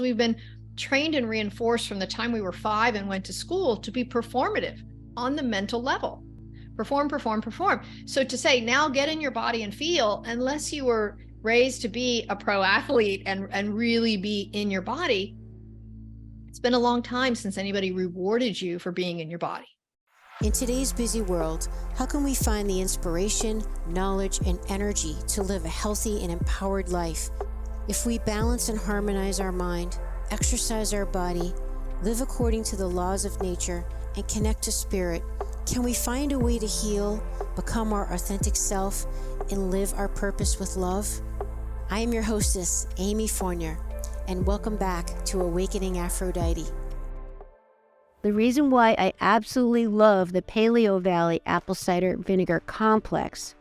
We've been trained and reinforced from the time we were 5 and went to school to be performative on the mental level. Perform, perform, perform. So to say now get in your body and feel, unless you were raised to be a pro athlete and really be in your body, it's been a long time since anybody rewarded you for being in your body. In today's busy world, how can we find the inspiration, knowledge, and energy to live a healthy and empowered life? If we balance and harmonize our mind, exercise our body, live according to the laws of nature, and connect to spirit, can we find a way to heal, become our authentic self, and live our purpose with love? I am your hostess, Amy Fournier, and welcome back to Awakening Aphrodite. The reason why I absolutely love the Paleo Valley apple cider vinegar complex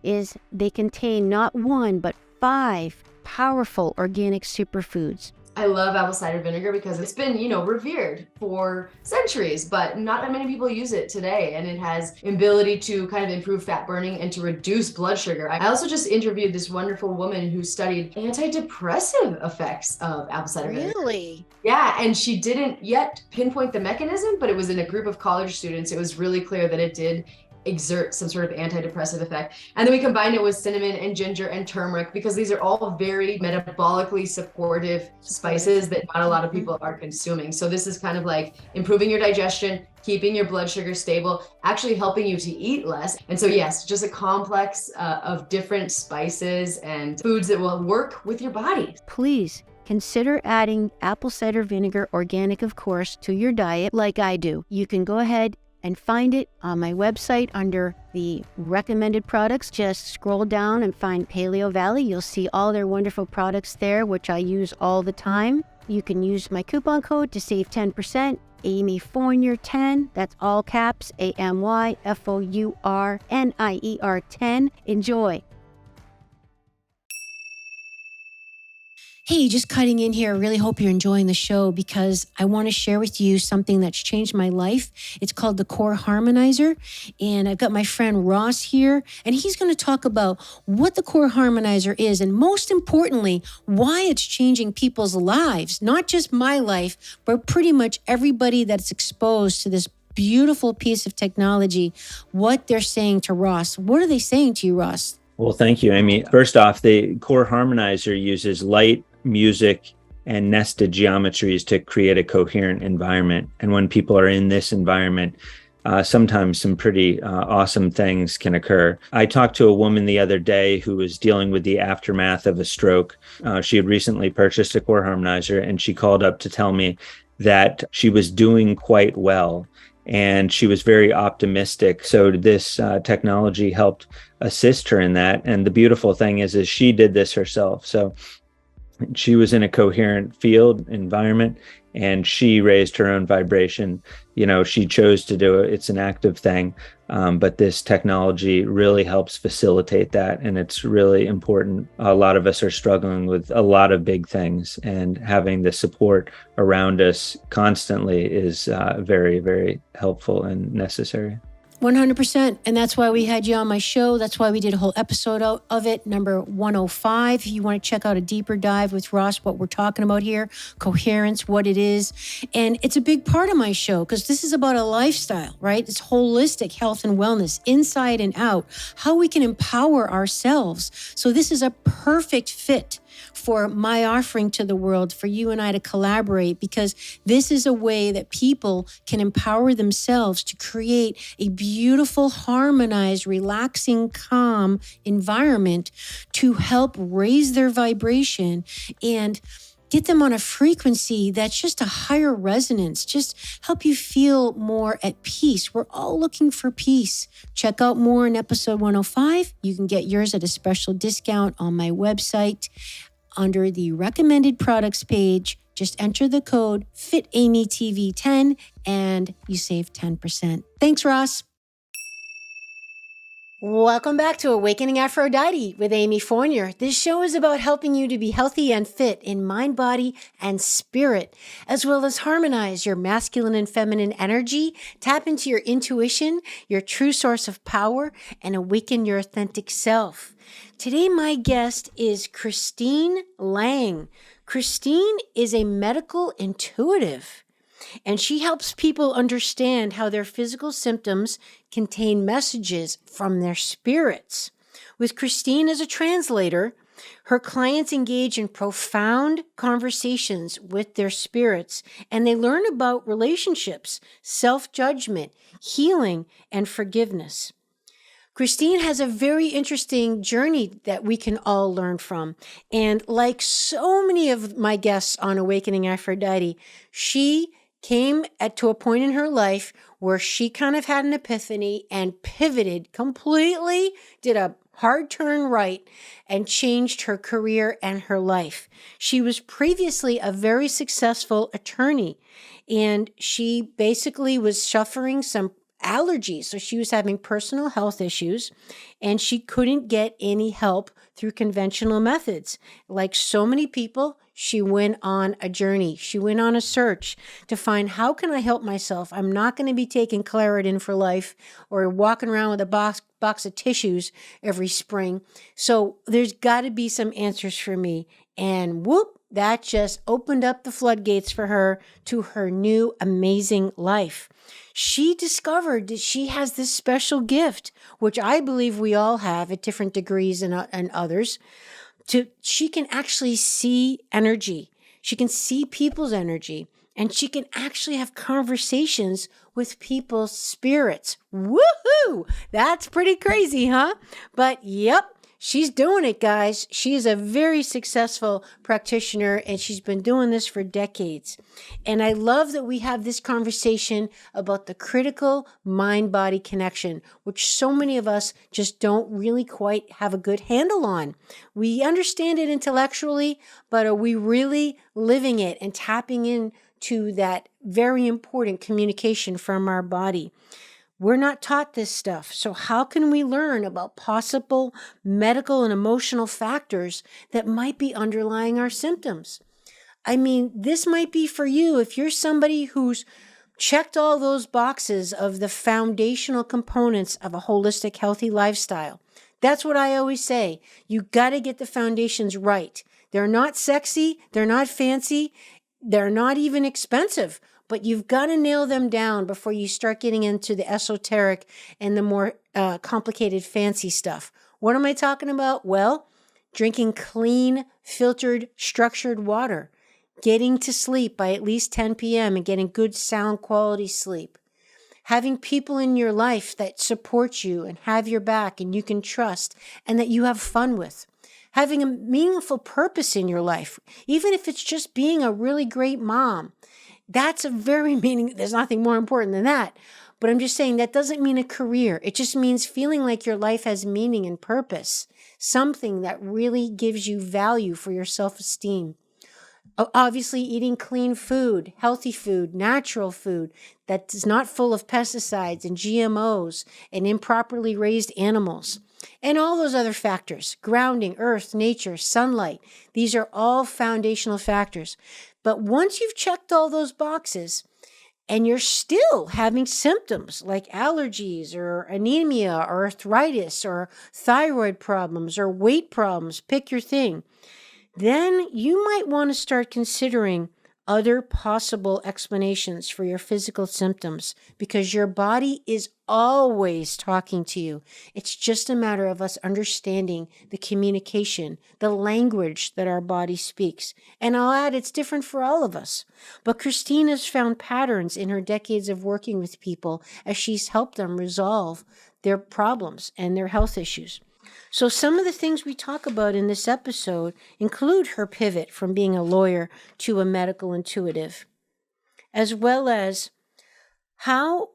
is they contain not one, but 5 powerful organic superfoods. I love apple cider vinegar because it's been, revered for centuries, but not that many people use it today. And it has ability to kind of improve fat burning and to reduce blood sugar. I also just interviewed this wonderful woman who studied antidepressive effects of apple cider vinegar. Really? Yeah, and she didn't yet pinpoint the mechanism, but it was in a group of college students. It was really clear that it did exert some sort of antidepressive effect. And then we combined it with cinnamon and ginger and turmeric because these are all very metabolically supportive spices that not a lot of people are consuming. So this is kind of like improving your digestion, keeping your blood sugar stable, actually helping you to eat less. And so yes, just a complex of different spices and foods that will work with your body. Please consider adding apple cider vinegar, organic of course, to your diet like I do. You can go ahead and find it on my website under the recommended products. Just scroll down and find Paleo Valley. You'll see all their wonderful products there, which I use all the time. You can use my coupon code to save 10%, Amy Fournier 10. That's all caps, AMYFOURNIER 10. Enjoy. Hey, just cutting in here. I really hope you're enjoying the show because I want to share with you something that's changed my life. It's called the Core Harmonizer. And I've got my friend Ross here, and he's going to talk about what the Core Harmonizer is, and most importantly, why it's changing people's lives, not just my life, but pretty much everybody that's exposed to this beautiful piece of technology, what they're saying to Ross. What are they saying to you, Ross? Well, thank you, Amy. First off, the Core Harmonizer uses light, music, and nested geometries to create a coherent environment. And when people are in this environment, sometimes some pretty awesome things can occur. I talked to a woman the other day who was dealing with the aftermath of a stroke. She had recently purchased a Core Harmonizer, and she called up to tell me that she was doing quite well. And she was very optimistic. So this technology helped assist her in that. And the beautiful thing is she did this herself. So she was in a coherent field environment and she raised her own vibration. She chose to do it. It's an active thing. But this technology really helps facilitate that. And it's really important. A lot of us are struggling with a lot of big things, and having the support around us constantly is very, very helpful and necessary. 100%. And that's why we had you on my show. That's why we did a whole episode of it, number 105. If you want to check out a deeper dive with Ross, what we're talking about here, coherence, what it is. And it's a big part of my show because this is about a lifestyle, right? It's holistic health and wellness, inside and out, how we can empower ourselves. So this is a perfect fit for my offering to the world, for you and I to collaborate, because this is a way that people can empower themselves to create a beautiful, harmonized, relaxing, calm environment to help raise their vibration and get them on a frequency that's just a higher resonance, just help you feel more at peace. We're all looking for peace. Check out more in episode 105. You can get yours at a special discount on my website. Under the recommended products page, just enter the code FITAMYTV10 and you save 10%. Thanks, Ross. Welcome back to Awakening Aphrodite with Amy Fournier. This show is about helping you to be healthy and fit in mind, body, and spirit, as well as harmonize your masculine and feminine energy, tap into your intuition, your true source of power, and awaken your authentic self. Today, my guest is Christine Lang. Christine is a medical intuitive, and she helps people understand how their physical symptoms contain messages from their spirits. With Christine as a translator, her clients engage in profound conversations with their spirits, and they learn about relationships, self-judgment, healing, and forgiveness. Christine has a very interesting journey that we can all learn from. And like so many of my guests on Awakening Aphrodite, she came to a point in her life where she kind of had an epiphany and pivoted completely, did a hard turn right, and changed her career and her life. She was previously a very successful attorney, and she basically was suffering some allergies. So she was having personal health issues, and she couldn't get any help through conventional methods. Like so many people, she went on a journey. She went on a search to find, how can I help myself? I'm not going to be taking Claritin for life or walking around with a box of tissues every spring. So there's got to be some answers for me. And whoop, that just opened up the floodgates for her to her new amazing life. She discovered that she has this special gift, which I believe we all have at different degrees and others. She can actually see energy. She can see people's energy, and she can actually have conversations with people's spirits. Woohoo! That's pretty crazy, huh? But yep, she's doing it, guys. She is a very successful practitioner, and she's been doing this for decades. And I love that we have this conversation about the critical mind-body connection, which so many of us just don't really quite have a good handle on. We understand it intellectually, but are we really living it and tapping into that very important communication from our body? We're not taught this stuff. So how can we learn about possible medical and emotional factors that might be underlying our symptoms? I mean, this might be for you if you're somebody who's checked all those boxes of the foundational components of a holistic, healthy lifestyle. That's what I always say. You got to get the foundations right. They're not sexy. They're not fancy. They're not even expensive. But you've got to nail them down before you start getting into the esoteric and the more complicated, fancy stuff. What am I talking about? Well, drinking clean, filtered, structured water, getting to sleep by at least 10 p.m. and getting good sound quality sleep, having people in your life that support you and have your back and you can trust and that you have fun with, having a meaningful purpose in your life, even if it's just being a really great mom. That's a very there's nothing more important than that. But I'm just saying that doesn't mean a career. It just means feeling like your life has meaning and purpose, something that really gives you value for your self-esteem. Obviously, eating clean food, healthy food, natural food that is not full of pesticides and GMOs and improperly raised animals. And all those other factors, grounding, earth, nature, sunlight, these are all foundational factors. But once you've checked all those boxes and you're still having symptoms like allergies or anemia or arthritis or thyroid problems or weight problems, pick your thing, then you might want to start considering other possible explanations for your physical symptoms because your body is always talking to you. It's just a matter of us understanding the communication, the language that our body speaks. And I'll add, it's different for all of us. But Christine has found patterns in her decades of working with people as she's helped them resolve their problems and their health issues. So some of the things we talk about in this episode include her pivot from being a lawyer to a medical intuitive, as well as I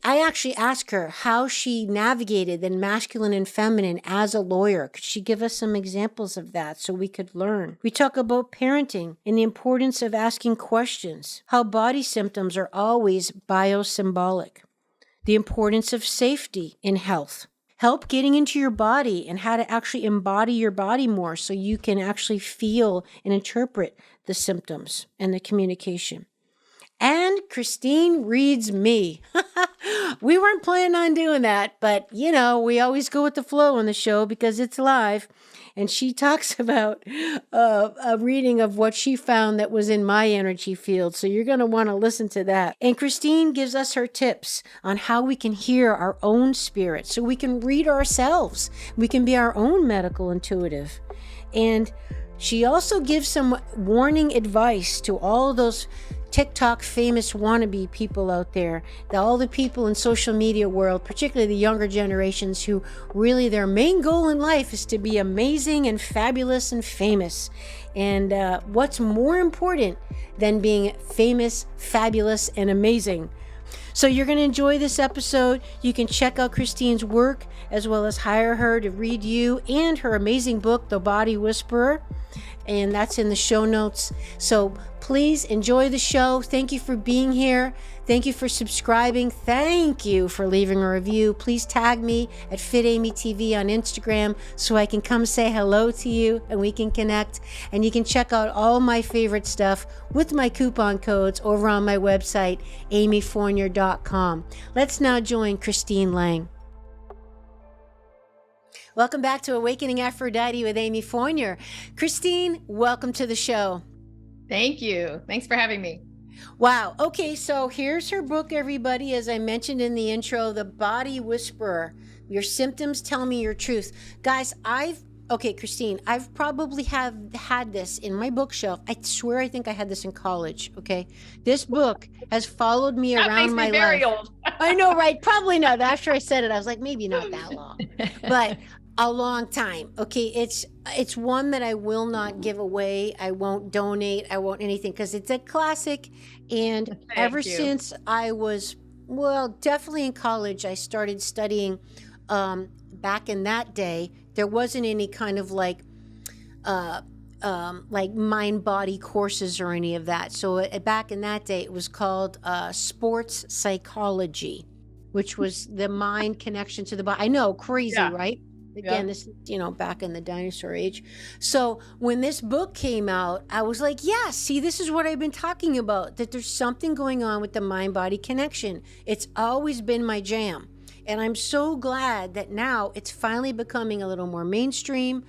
actually asked her how she navigated the masculine and feminine as a lawyer. Could she give us some examples of that so we could learn? We talk about parenting and the importance of asking questions, how body symptoms are always biosymbolic, the importance of safety in health, help getting into your body and how to actually embody your body more so you can actually feel and interpret the symptoms and the communication. And Christine reads me. We weren't planning on doing that, but we always go with the flow on the show because it's live. And she talks about a reading of what she found that was in my energy field. So you're going to want to listen to that. And Christine gives us her tips on how we can hear our own spirit so we can read ourselves. We can be our own medical intuitive. And she also gives some warning advice to all those TikTok famous wannabe people out there, all the people in social media world, particularly the younger generations who really their main goal in life is to be amazing and fabulous and famous. And what's more important than being famous, fabulous, and amazing? So you're going to enjoy this episode. You can check out Christine's work as well as hire her to read you and her amazing book, The Body Whisperer. And that's in the show notes. So please enjoy the show. Thank you for being here. Thank you for subscribing. Thank you for leaving a review. Please tag me at FitAmyTV on Instagram so I can come say hello to you and we can connect. And you can check out all my favorite stuff with my coupon codes over on my website, amyfournier.com. Let's now join Christine Lang. Welcome back to Awakening Aphrodite with Amy Fournier. Christine, welcome to the show. Thank you. Thanks for having me. Wow. Okay, so here's her book, everybody. As I mentioned in the intro, The Body Whisperer. Your symptoms tell me your truth. Guys, Christine, I've probably had this in my bookshelf. I swear I think I had this in college, okay? This book has followed me around my life. Very old. I know, right? Probably not. After I said it, I was like, maybe not that long. But a long time. Okay, it's one that I will not give away. I won't donate. I won't anything because it's a classic. And ever since I was, definitely in college, I started studying. Back in that day, there wasn't any kind of like mind-body courses or any of that. So back in that day, it was called sports psychology, which was the mind connection to the body. I know, crazy, right? Again, this is, back in the dinosaur age. So when this book came out, I was like, yeah, see, this is what I've been talking about, that there's something going on with the mind-body connection. It's always been my jam. And I'm so glad that now it's finally becoming a little more mainstream.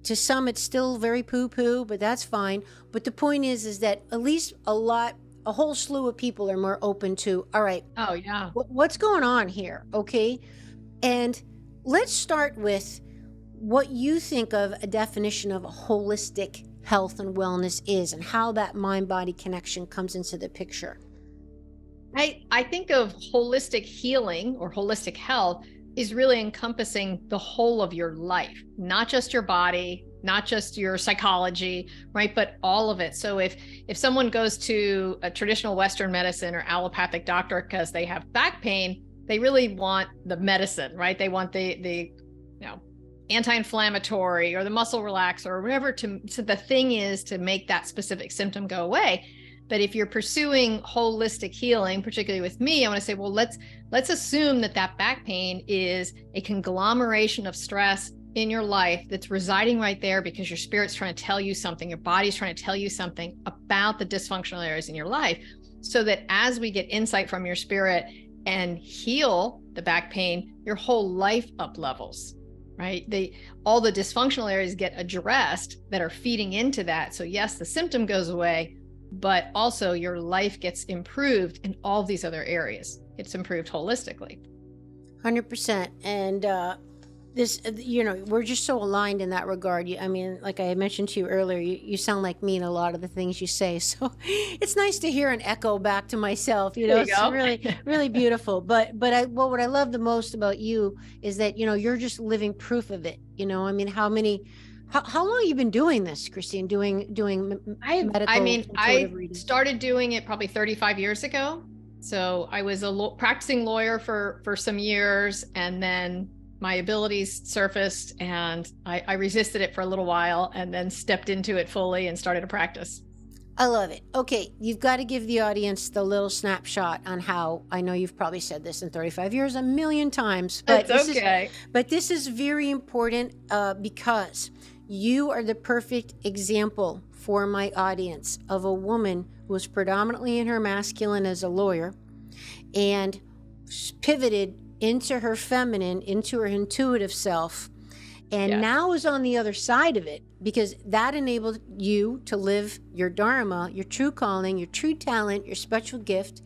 To some, it's still very poo-poo, but that's fine. But the point is that at least a whole slew of people are more open to, all right. Oh, yeah. What's going on here? Okay. And let's start with what you think of a definition of a holistic health and wellness is and how that mind-body connection comes into the picture. I think of holistic healing or holistic health is really encompassing the whole of your life, not just your body, not just your psychology, right? But all of it. So if someone goes to a traditional Western medicine or allopathic doctor because they have back pain, they really want the medicine, right? They want the anti-inflammatory or the muscle relaxer or whatever. So the thing is to make that specific symptom go away. But if you're pursuing holistic healing, particularly with me, I want to say, well, let's assume that back pain is a conglomeration of stress in your life that's residing right there because your spirit's trying to tell you something, your body's trying to tell you something about the dysfunctional areas in your life, so that as we get insight from your spirit and heal the back pain, your whole life up levels, right? All the dysfunctional areas get addressed that are feeding into that. So yes, the symptom goes away, but also your life gets improved in all these other areas. It's improved holistically. 100%. And this, we're just so aligned in that regard. I mean, like I mentioned to you earlier, you sound like me in a lot of the things you say. So it's nice to hear an echo back to myself. It's really, really beautiful. But what I love the most about you is that, you're just living proof of it. I mean, how long have you been doing this, Christine, doing medical? I started doing it probably 35 years ago. So I was a practicing lawyer for some years, and then my abilities surfaced and I resisted it for a little while and then stepped into it fully and started a practice. I love it. Okay, you've got to give the audience the little snapshot on how, I know you've probably said this in 35 years a million times, but this is very important because you are the perfect example for my audience of a woman who was predominantly in her masculine as a lawyer and pivoted into her feminine, into her intuitive self, and now is on the other side of it, because that enabled you to live your dharma, your true calling, your true talent, your special gift.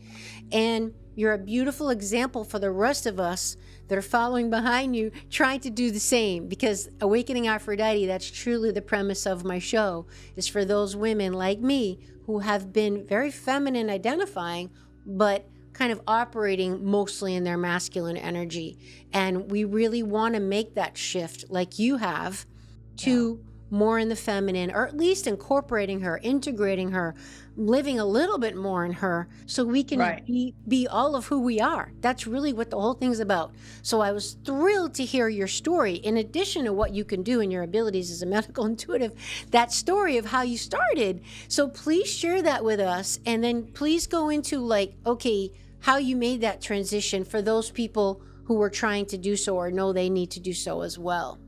And you're a beautiful example for the rest of us that are following behind you, trying to do the same. Because Awakening Aphrodite, that's truly the premise of my show, is for those women like me who have been very feminine identifying, but kind of operating mostly in their masculine energy. And we really want to make that shift like you have to more in the feminine, or at least incorporating her, integrating her, living a little bit more in her, so we can be all of who we are. That's really what the whole thing's about. So I was thrilled to hear your story, in addition to what you can do and your abilities as a medical intuitive, that story of how you started. So please share that with us, and then please go into like, okay, how you made that transition for those people who were trying to do so or know they need to do so as well.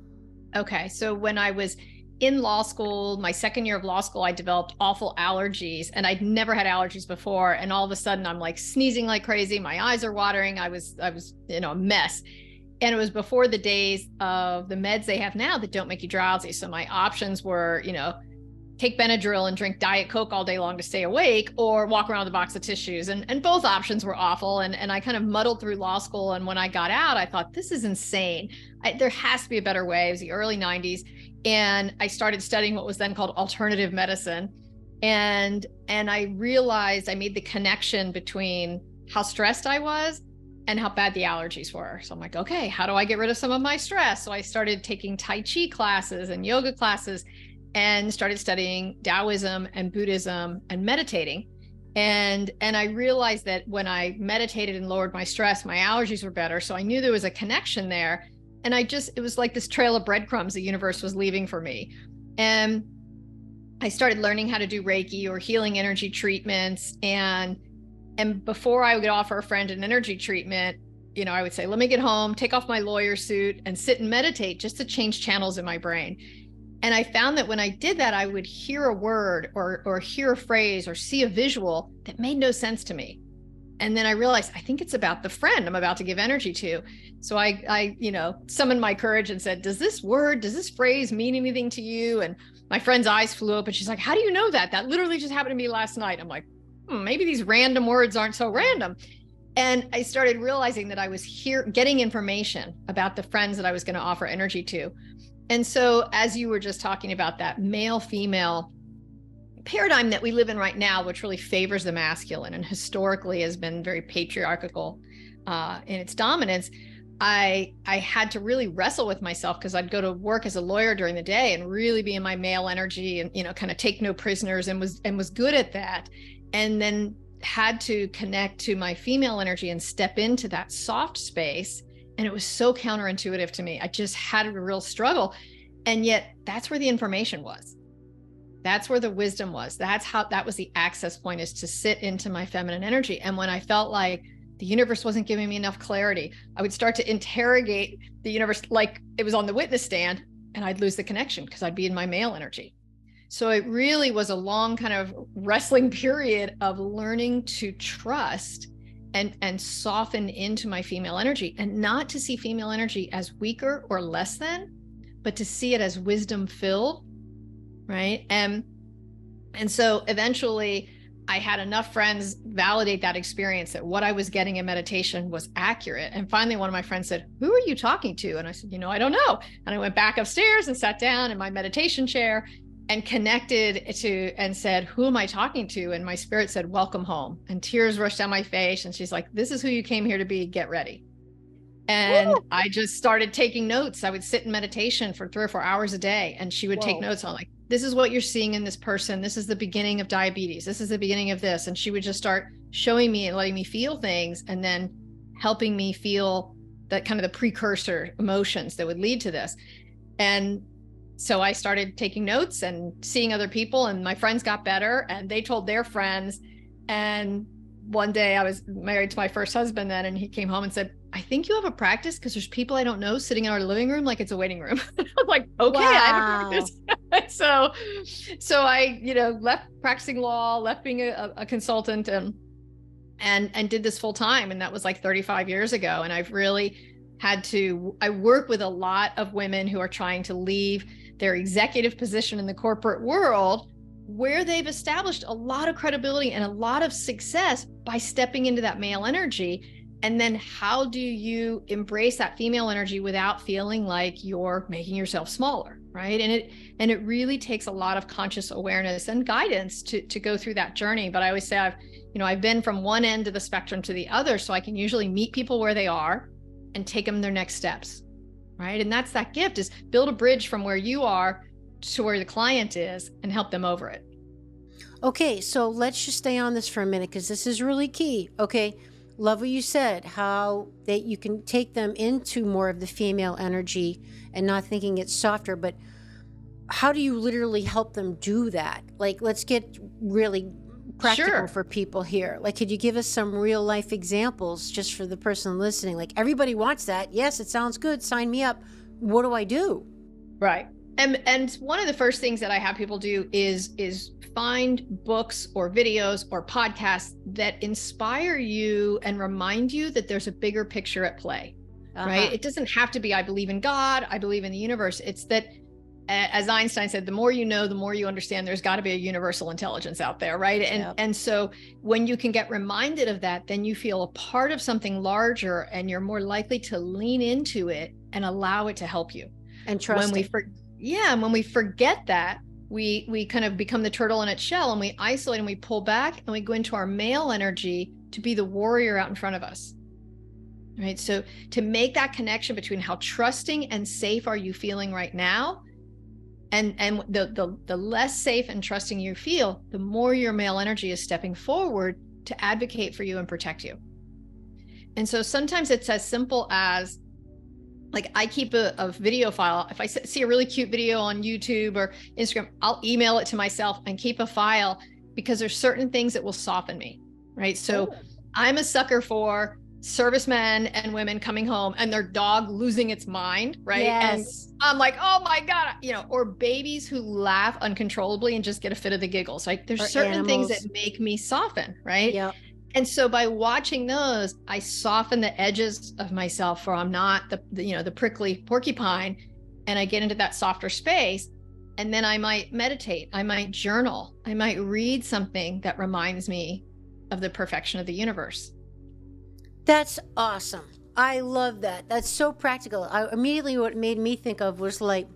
Okay, so when I was in law school, my second year of law school, I developed awful allergies, and I'd never had allergies before. And all of a sudden I'm like sneezing like crazy. My eyes are watering. I was, a mess. And it was before the days of the meds they have now that don't make you drowsy. So my options were, take Benadryl and drink Diet Coke all day long to stay awake, or walk around with a box of tissues. And both options were awful. And I kind of muddled through law school. And when I got out, I thought, this is insane. There has to be a better way. It was the early 90s. And I started studying what was then called alternative medicine. And I realized I made the connection between how stressed I was and how bad the allergies were. So I'm like, okay, how do I get rid of some of my stress? So I started taking Tai Chi classes and yoga classes, and started studying Taoism and Buddhism and meditating. And I realized that when I meditated and lowered my stress, my allergies were better. So I knew there was a connection there. And it was like this trail of breadcrumbs the universe was leaving for me. And I started learning how to do Reiki or healing energy treatments. And before I would offer a friend an energy treatment, I would say, let me get home, take off my lawyer suit, and sit and meditate just to change channels in my brain. And I found that when I did that, I would hear a word or hear a phrase or see a visual that made no sense to me. And then I realized, I think it's about the friend I'm about to give energy to. So I summoned my courage and said, does this phrase mean anything to you? And my friend's eyes flew up, and she's like, how do you know that? That literally just happened to me last night. I'm like, maybe these random words aren't so random. And I started realizing that I was getting information about the friends that I was going to offer energy to. And so, as you were just talking about that male-female paradigm that we live in right now, which really favors the masculine and historically has been very patriarchal in its dominance, I had to really wrestle with myself, because I'd go to work as a lawyer during the day and really be in my male energy and, kind of take no prisoners, and was good at that. And then had to connect to my female energy and step into that soft space. And it was so counterintuitive to me. I just had a real struggle. And yet that's where the information was. That's where the wisdom was. That was the access point, is to sit into my feminine energy. And when I felt like the universe wasn't giving me enough clarity, I would start to interrogate the universe like it was on the witness stand, and I'd lose the connection because I'd be in my male energy. So it really was a long kind of wrestling period of learning to trust and soften into my female energy, and not to see female energy as weaker or less than, but to see it as wisdom filled, right? And so eventually I had enough friends validate that experience, that what I was getting in meditation was accurate. And finally, one of my friends said, who are you talking to? And I said, I don't know. And I went back upstairs and sat down in my meditation chair and connected to, and said, who am I talking to? And my spirit said, welcome home. And tears rushed down my face. And she's like, this is who you came here to be. Get ready. And Woo! I just started taking notes. I would sit in meditation for 3 or 4 hours a day, and she would take notes on, like, this is what you're seeing in this person. This is the beginning of diabetes. This is the beginning of this. And she would just start showing me and letting me feel things, and then helping me feel that kind of the precursor emotions that would lead to this. And so I started taking notes and seeing other people, and my friends got better, and they told their friends. And one day, I was married to my first husband then, and he came home and said, I think you have a practice, because there's people I don't know sitting in our living room like it's a waiting room. I was like, okay, wow. I have a practice. So I, left practicing law, left being a consultant, and and did this full time. And that was like 35 years ago. And I've really I work with a lot of women who are trying to leave their executive position in the corporate world, where they've established a lot of credibility and a lot of success by stepping into that male energy. And then how do you embrace that female energy without feeling like you're making yourself smaller, right? And it really takes a lot of conscious awareness and guidance to go through that journey. But I always say I've been from one end of the spectrum to the other, so I can usually meet people where they are and take them their next steps, right? And that's that gift, is build a bridge from where you are to where the client is and help them over it. Okay, so let's just stay on this for a minute, because this is really key. Okay, love what you said, how that you can take them into more of the female energy and not thinking it's softer, but how do you literally help them do that? Like, let's get really practical Sure. for people here. Like, could you give us some real life examples just for the person listening? Like, everybody wants that. Yes, it sounds good. Sign me up. What do I do? Right. And one of the first things that I have people do is find books or videos or podcasts that inspire you and remind you that there's a bigger picture at play, right? It doesn't have to be, I believe in God, I believe in the universe. It's that, as Einstein said, the more you know, the more you understand there's got to be a universal intelligence out there, right? And so when you can get reminded of that, then you feel a part of something larger, and you're more likely to lean into it and allow it to help you. And trust When we forget that, we kind of become the turtle in its shell, and we isolate and we pull back and we go into our male energy to be the warrior out in front of us. Right? So to make that connection between how trusting and safe are you feeling right now, and the less safe and trusting you feel, the more your male energy is stepping forward to advocate for you and protect you. And so sometimes it's as simple as, like, I keep a video file. If I see a really cute video on YouTube or Instagram, I'll email it to myself and keep a file, because there's certain things that will soften me, right? So I'm a sucker for servicemen and women coming home and their dog losing its mind, right? Yes. And I'm like, oh my God, or babies who laugh uncontrollably and just get a fit of the giggles. Like, there's certain things that make me soften, right? Yep. And so by watching those, I soften the edges of myself, where I'm not the prickly porcupine, and I get into that softer space. And then I might meditate, I might journal, I might read something that reminds me of the perfection of the universe. That's awesome. I love that. That's so practical. Immediately what made me think of was like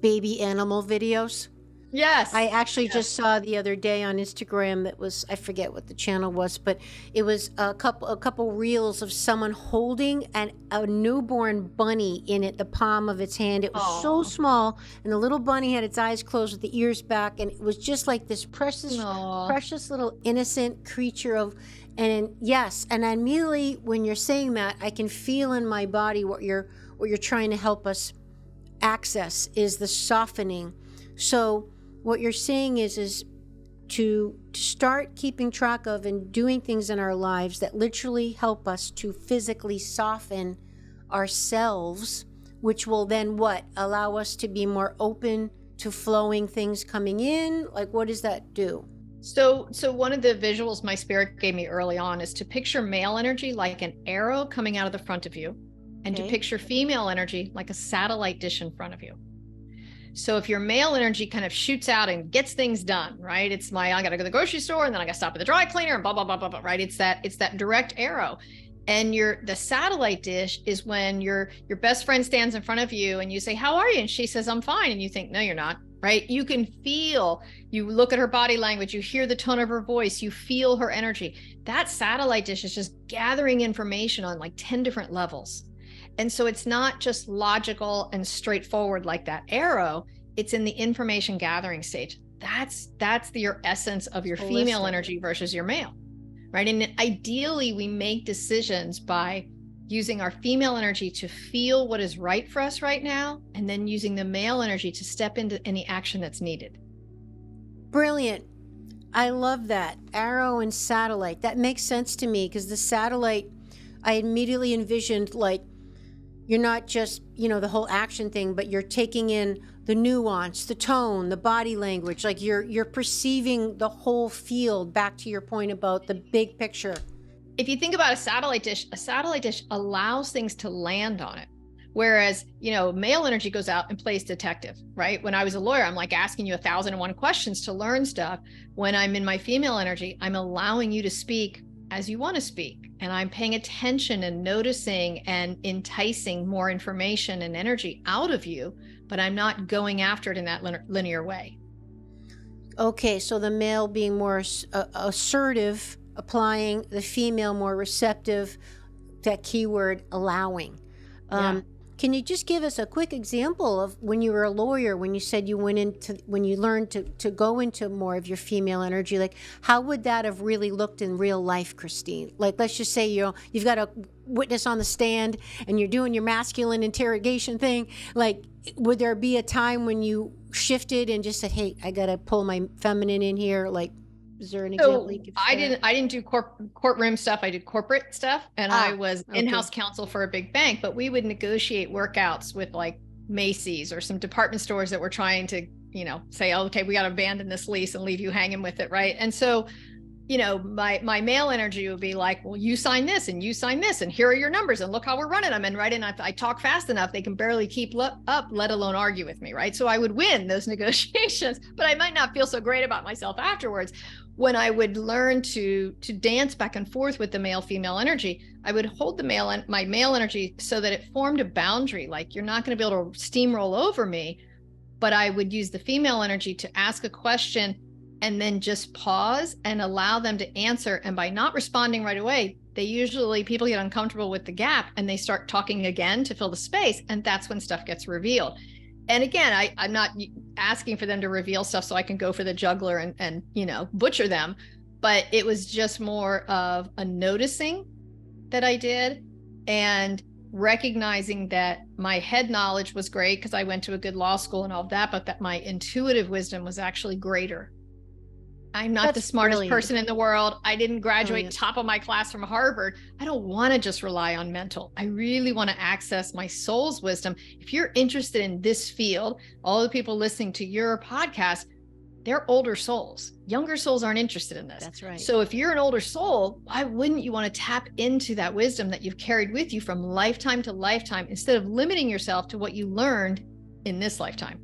baby animal videos. Yes. I actually just saw the other day on Instagram that was, I forget what the channel was, but it was a couple reels of someone holding a newborn bunny in the palm of its hand. It was so small, and the little bunny had its eyes closed with the ears back, and it was just like this precious little innocent creature and immediately when you're saying that, I can feel in my body what you're trying to help us access is the softening. So what you're saying is to start keeping track of and doing things in our lives that literally help us to physically soften ourselves, which will then allow us to be more open to flowing things coming in. Like, what does that do? So one of the visuals my spirit gave me early on is to picture male energy like an arrow coming out of the front of you, and to picture female energy like a satellite dish in front of you. So if your male energy kind of shoots out and gets things done, right? It's I got to go to the grocery store, and then I got to stop at the dry cleaner, and blah, blah, blah, blah, blah, right? It's that direct arrow. And the satellite dish is when your best friend stands in front of you and you say, how are you? And she says, I'm fine. And you think, no, you're not, right? You can feel, you look at her body language, you hear the tone of her voice, you feel her energy. That satellite dish is just gathering information on like 10 different levels. And so it's not just logical and straightforward like that arrow. It's in the information gathering stage. That's your essence of your female energy versus your male, right? And ideally, we make decisions by using our female energy to feel what is right for us right now, and then using the male energy to step into any action that's needed. Brilliant. I love that. Arrow and satellite. That makes sense to me, because the satellite, I immediately envisioned like, you're not just, the whole action thing, but you're taking in the nuance, the tone, the body language, like you're perceiving the whole field, back to your point about the big picture. if you think about a satellite dish allows things to land on it. Whereas, male energy goes out and plays detective, right? When I was a lawyer, I'm like asking you 1,001 questions to learn stuff. When I'm in my female energy, I'm allowing you to speak as you want to speak. And I'm paying attention and noticing and enticing more information and energy out of you, but I'm not going after it in that linear way. Okay, so the male being more assertive, applying, the female more receptive, that keyword allowing. Can you just give us a quick example of when you were a lawyer, when you said you when you learned to go into more of your female energy, like how would that have really looked in real life, Christine? Like, let's just say, you've got a witness on the stand and you're doing your masculine interrogation thing. Like, would there be a time when you shifted and just said, hey, I got to pull my feminine in here? Like, is there an example you could share? I didn't do courtroom stuff. I did corporate stuff, and I was in-house counsel for a big bank, but we would negotiate workouts with like Macy's or some department stores that were trying to, say, oh, okay, we got to abandon this lease and leave you hanging with it. Right. And so, my male energy would be like, well, you sign this and you sign this, and here are your numbers, and look how we're running them. And right. And if I talk fast enough, they can barely keep up, let alone argue with me. Right. So I would win those negotiations, but I might not feel so great about myself afterwards. When I would learn to dance back and forth with the male female energy, I would hold my male energy so that it formed a boundary. Like, you're not going to be able to steamroll over me, but I would use the female energy to ask a question and then just pause and allow them to answer. And by not responding right away, people get uncomfortable with the gap and they start talking again to fill the space. And that's when stuff gets revealed. And again, I'm not asking for them to reveal stuff so I can go for the juggler and butcher them, but it was just more of a noticing that I did and recognizing that my head knowledge was great because I went to a good law school and all of that, but that my intuitive wisdom was actually greater. I'm not the smartest person in the world. I didn't graduate top of my class from Harvard. I don't want to just rely on mental. I really want to access my soul's wisdom. If you're interested in this field, all the people listening to your podcast, they're older souls. Younger souls aren't interested in this. That's right. So if you're an older soul, why wouldn't you want to tap into that wisdom that you've carried with you from lifetime to lifetime instead of limiting yourself to what you learned in this lifetime?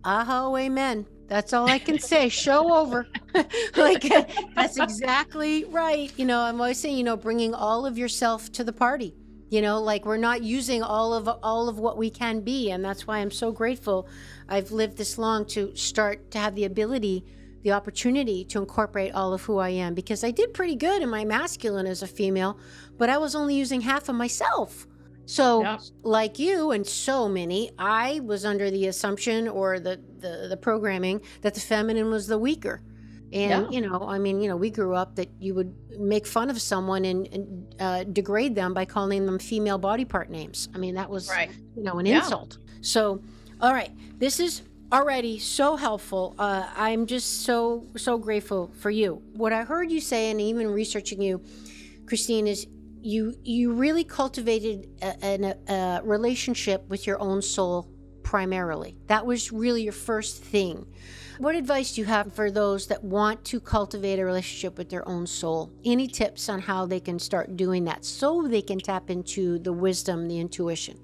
Aho, amen. That's all I can say. Show over. That's exactly right. I'm always saying, bringing all of yourself to the party, we're not using all of what we can be. And that's why I'm so grateful I've lived this long to start to have the opportunity to incorporate all of who I am, because I did pretty good in my masculine as a female, but I was only using half of myself. So like you and so many, I was under the assumption or the programming that the feminine was the weaker. And, we grew up that you would make fun of someone and degrade them by calling them female body part names. I mean, that was, an insult. So, all right, this is already so helpful. I'm just so grateful for you. What I heard you say, and even researching you, Christine, is you really cultivated a relationship with your own soul primarily. That was really your first thing. What advice do you have for those that want to cultivate a relationship with their own soul? Any tips on how they can start doing that so they can tap into the wisdom, the intuition?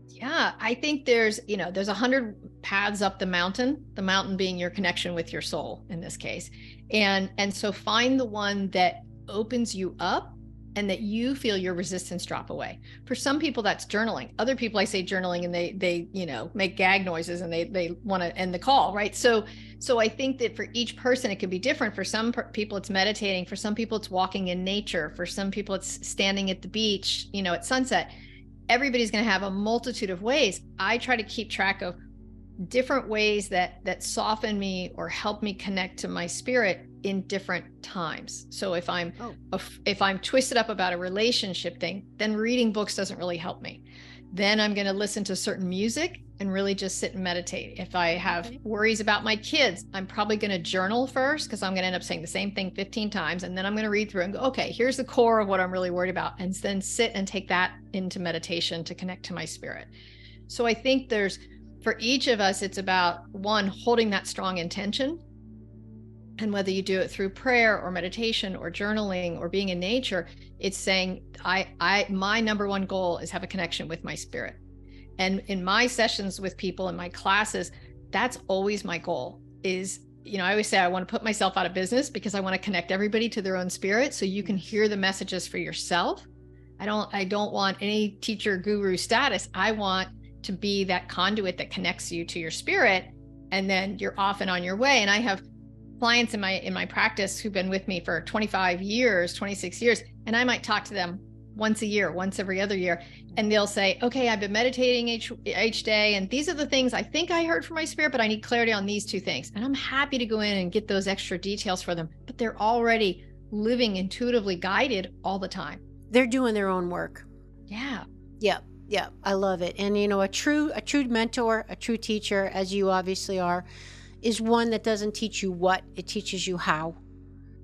Yeah, I think there's 100 paths up the mountain being your connection with your soul in this case. And so find the one that opens you up and that you feel your resistance drop away. For some people, that's journaling. Other people, I say journaling and they make gag noises and they want to end the call, right? So I think that for each person, it could be different. For some people, it's meditating. For some people, it's walking in nature. For some people, it's standing at the beach, at sunset. Everybody's going to have a multitude of ways. I try to keep track of different ways that soften me or help me connect to my spirit in different times. So if I'm twisted up about a relationship thing, then reading books doesn't really help me. Then I'm going to listen to certain music and really just sit and meditate. If I have worries about my kids, I'm probably going to journal first because I'm going to end up saying the same thing 15 times. And then I'm going to read through and go, okay, here's the core of what I'm really worried about. And then sit and take that into meditation to connect to my spirit. So I think for each of us, it's about one, holding that strong intention And whether you do it through prayer or meditation or journaling or being in nature, it's saying, my number one goal is have a connection with my spirit. And in my sessions with people in my classes, that's always my goal is, I always say I want to put myself out of business because I want to connect everybody to their own spirit so you can hear the messages for yourself. I don't want any teacher guru status. I want to be that conduit that connects you to your spirit, and then you're off and on your way. And I have clients in my practice who've been with me for 25 years, 26 years, and I might talk to them once a year, once every other year, and they'll say, okay, I've been meditating each day, and these are the things I think I heard from my spirit, but I need clarity on these two things. And I'm happy to go in and get those extra details for them, but they're already living intuitively guided all the time. They're doing their own work. Yeah. Yeah. I love it. And a true mentor, a true teacher, as you obviously are, is one that doesn't teach you what, it teaches you how.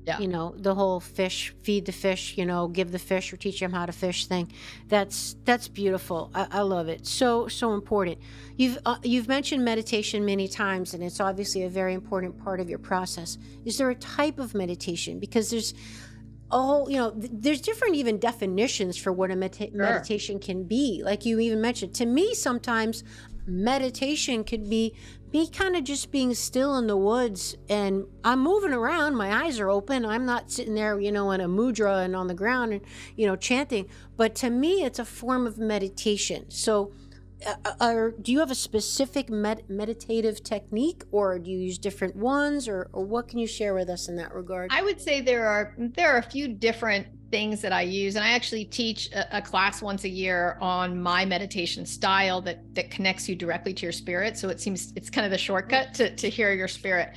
Yeah. The whole feed the fish, give the fish or teach them how to fish thing. That's beautiful. I love it. So important. You've mentioned meditation many times, and it's obviously a very important part of your process. Is there a type of meditation? Because there's there's different even definitions for what a meditation can be. Like you even mentioned, to me, sometimes meditation could be me kind of just being still in the woods, and I'm moving around, my eyes are open, I'm not sitting there, in a mudra and on the ground and, chanting. But to me, it's a form of meditation. So do you have a specific meditative technique, or do you use different ones, or what can you share with us in that regard? I would say there are a few different things that I use, and I actually teach a class once a year on my meditation style that connects you directly to your spirit. So it seems it's kind of the shortcut to hear your spirit.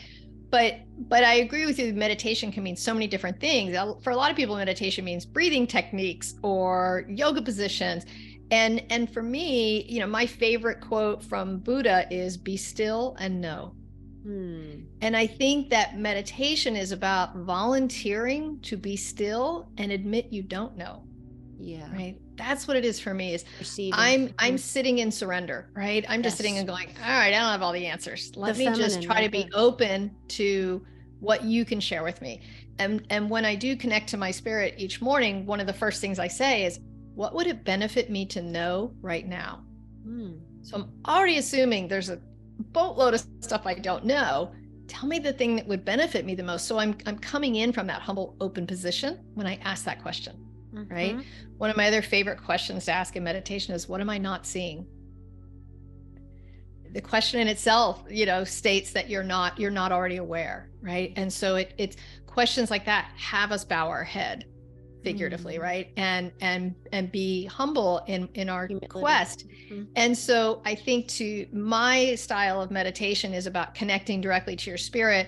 But I agree with you. Meditation can mean so many different things. For a lot of people, meditation means breathing techniques or yoga positions. And for me, my favorite quote from Buddha is, "Be still and know." And I think that meditation is about volunteering to be still and admit you don't know. Yeah. Right. That's what it is for me. Is receiving. I'm sitting in surrender. Right. I'm just sitting and going, all right, I don't have all the answers. Let me just try to be open to what you can share with me. And when I do connect to my spirit each morning, one of the first things I say is, what would it benefit me to know right now? So I'm already assuming there's a boatload of stuff I don't know. Tell me the thing that would benefit me the most. So I'm coming in from that humble, open position when I ask that question, right? One of my other favorite questions to ask in meditation is, what am I not seeing? The question in itself, states that you're not already aware, right? And so it's questions like that have us bow our head figuratively, right? And be humble in our quest. And so I think my style of meditation is about connecting directly to your spirit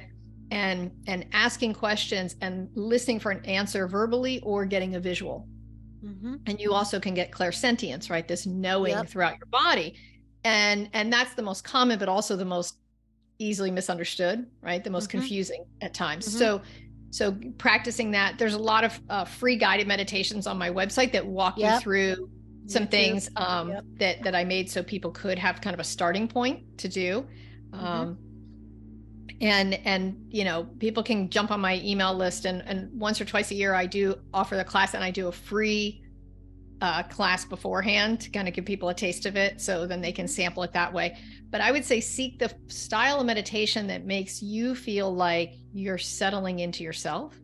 and asking questions and listening for an answer verbally or getting a visual. And you also can get clairsentience, right? This knowing throughout your body. And that's the most common, but also the most easily misunderstood, right? The most confusing at times. So practicing that, there's a lot of free guided meditations on my website that walk you through some things that I made so people could have kind of a starting point to do. And people can jump on my email list, and once or twice a year I do offer the class, and I do a free class beforehand to kind of give people a taste of it, so then they can sample it that way. But I would say seek the style of meditation that makes you feel like you're settling into yourself.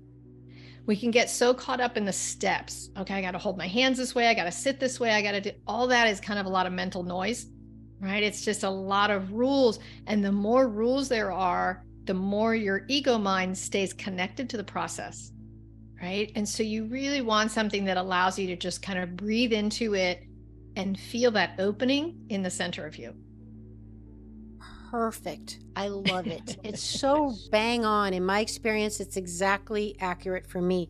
We can get so caught up in the steps. Okay, I got to hold my hands this way, I got to sit this way, I got to do all that. Is kind of a lot of mental noise, right? It's just a lot of rules, and the more rules there are, the more your ego mind stays connected to the process, right? And so you really want something that allows you to just kind of breathe into it and feel that opening in the center of you. Perfect. I love it. It's so bang on. In my experience, it's exactly accurate for me.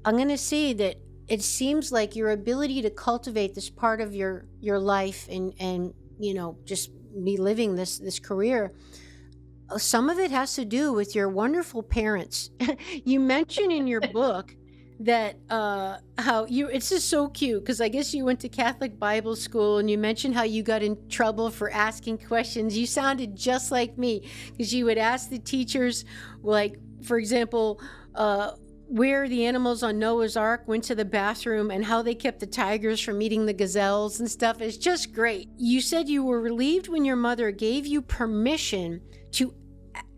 I'm going to say that it seems like your ability to cultivate this part of your life and just be living this career, some of it has to do with your wonderful parents. You mention in your book that it's just so cute, because I guess you went to Catholic Bible school, and you mentioned how you got in trouble for asking questions. You sounded just like me, because you would ask the teachers, like, for example, where the animals on Noah's Ark went to the bathroom and how they kept the tigers from eating the gazelles and stuff is just great. You said you were relieved when your mother gave you permission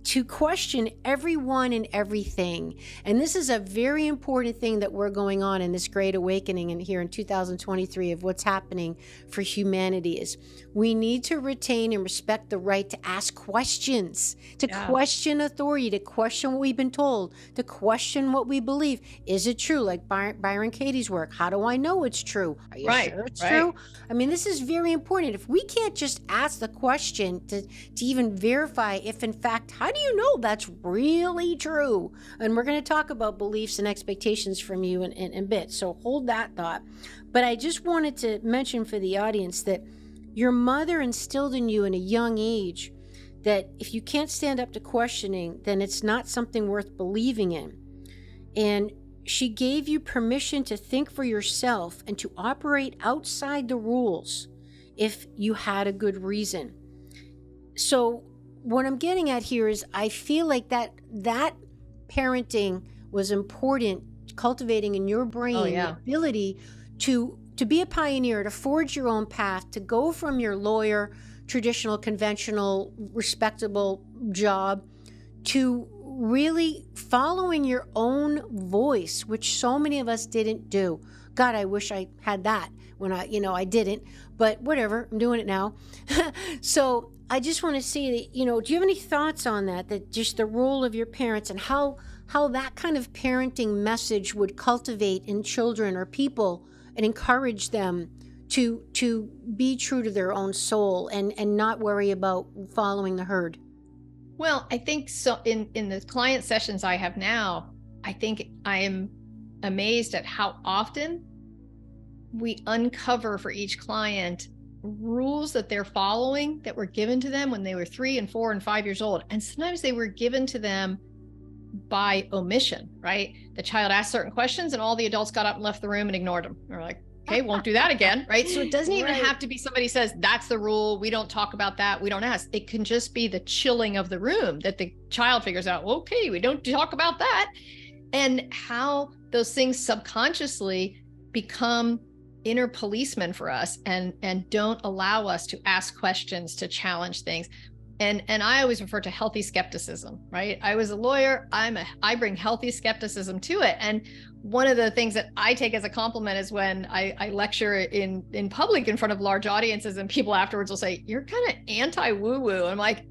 to question everyone and everything. And this is a very important thing that we're going on in this great awakening and here in 2023 of what's happening for humanity is we need to retain and respect the right to ask questions, to question authority, to question what we've been told, to question what we believe. Is it true? Like Byron Katie's work. How do I know it's true? Are you sure it's true? I mean, this is very important. If we can't just ask the question to even verify if in fact, how do you know that's really true? And we're going to talk about beliefs and expectations from you in a bit. So hold that thought. But I just wanted to mention for the audience that your mother instilled in you in a young age that if you can't stand up to questioning, then it's not something worth believing in. And she gave you permission to think for yourself and to operate outside the rules if you had a good reason. So what I'm getting at here is I feel like that parenting was important, cultivating in your brain the ability to be a pioneer, to forge your own path, to go from your lawyer, traditional, conventional, respectable job to really following your own voice, which so many of us didn't do. God, I wish I had that when I didn't, but whatever, I'm doing it now. So I just want to say that, do you have any thoughts on that just the role of your parents and how that kind of parenting message would cultivate in children or people and encourage them to be true to their own soul and not worry about following the herd? Well, I think so. In the client sessions I have now, I think I am amazed at how often we uncover for each client rules that they're following that were given to them when they were 3 and 4 and 5 years old. And sometimes they were given to them by omission, right? The child asked certain questions and all the adults got up and left the room and ignored them. They're like, okay, won't do that again, right? So it doesn't even have to be somebody says, that's the rule. We don't talk about that. We don't ask. It can just be the chilling of the room that the child figures out, okay, we don't talk about that. And how those things subconsciously become inner policemen for us and don't allow us to ask questions, to challenge things. And I always refer to healthy skepticism, right? I was a lawyer. I bring healthy skepticism to it. And one of the things that I take as a compliment is when I lecture in public in front of large audiences and people afterwards will say, you're kind of anti-woo-woo. I'm like,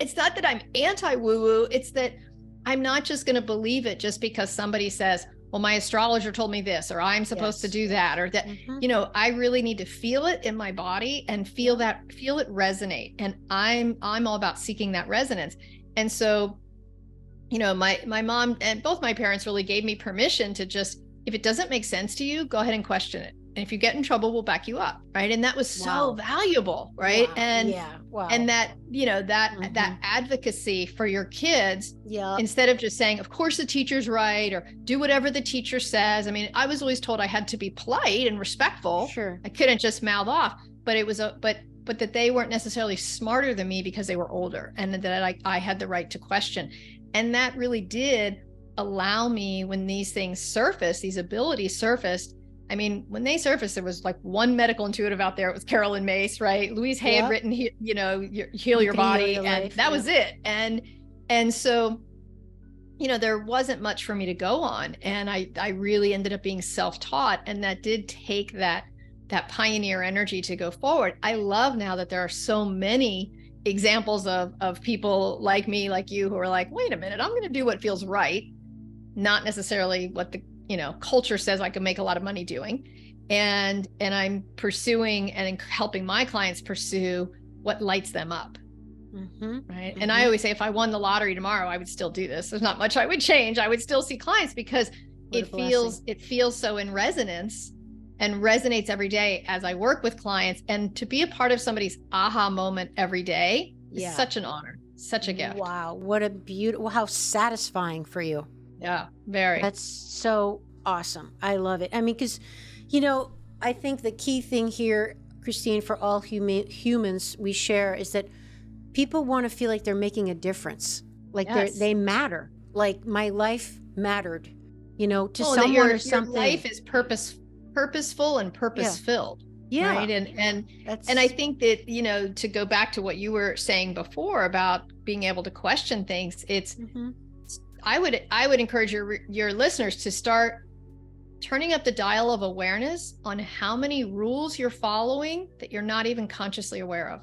it's not that I'm anti-woo-woo. It's that I'm not just going to believe it just because somebody says, well, my astrologer told me this, or I'm supposed to do that, or that, I really need to feel it in my body and feel it resonate. And I'm all about seeking that resonance. And so, my mom and both my parents really gave me permission to just, if it doesn't make sense to you, go ahead and question it. And if you get in trouble, we'll back you up. Right. And that was so valuable. Right. And that, that advocacy for your kids, instead of just saying, of course the teacher's right, or do whatever the teacher says. I mean, I was always told I had to be polite and respectful. Sure. I couldn't just mouth off, but it was but that they weren't necessarily smarter than me because they were older, and that I had the right to question. And that really did allow me, when these things surfaced, these abilities surfaced. I mean, when they surfaced, there was like one medical intuitive out there. It was Carolyn Mace, right? Louise Hay had written, Heal Your Body, and that was it. And so, there wasn't much for me to go on. And I really ended up being self-taught. And that did take that pioneer energy to go forward. I love now that there are so many examples of people like me, like you, who are like, wait a minute, I'm going to do what feels right, not necessarily what the culture says I can make a lot of money doing. And I'm pursuing and helping my clients pursue what lights them up. Right. And I always say, if I won the lottery tomorrow, I would still do this. There's not much I would change. I would still see clients because it feels so in resonance and resonates every day as I work with clients. And to be a part of somebody's aha moment every day is such an honor, such a gift. Wow. What a beautiful, how satisfying for you. Yeah, very. That's so awesome. I love it. I mean, because, I think the key thing here, Christine, for all humans we share is that people want to feel like they're making a difference, like they matter. like my life mattered, to Well, someone or your something. life is purposeful and purpose filled. Yeah. Right. And I think that, to go back to what you were saying before about being able to question things, it's, I would encourage your listeners to start turning up the dial of awareness on how many rules you're following that you're not even consciously aware of.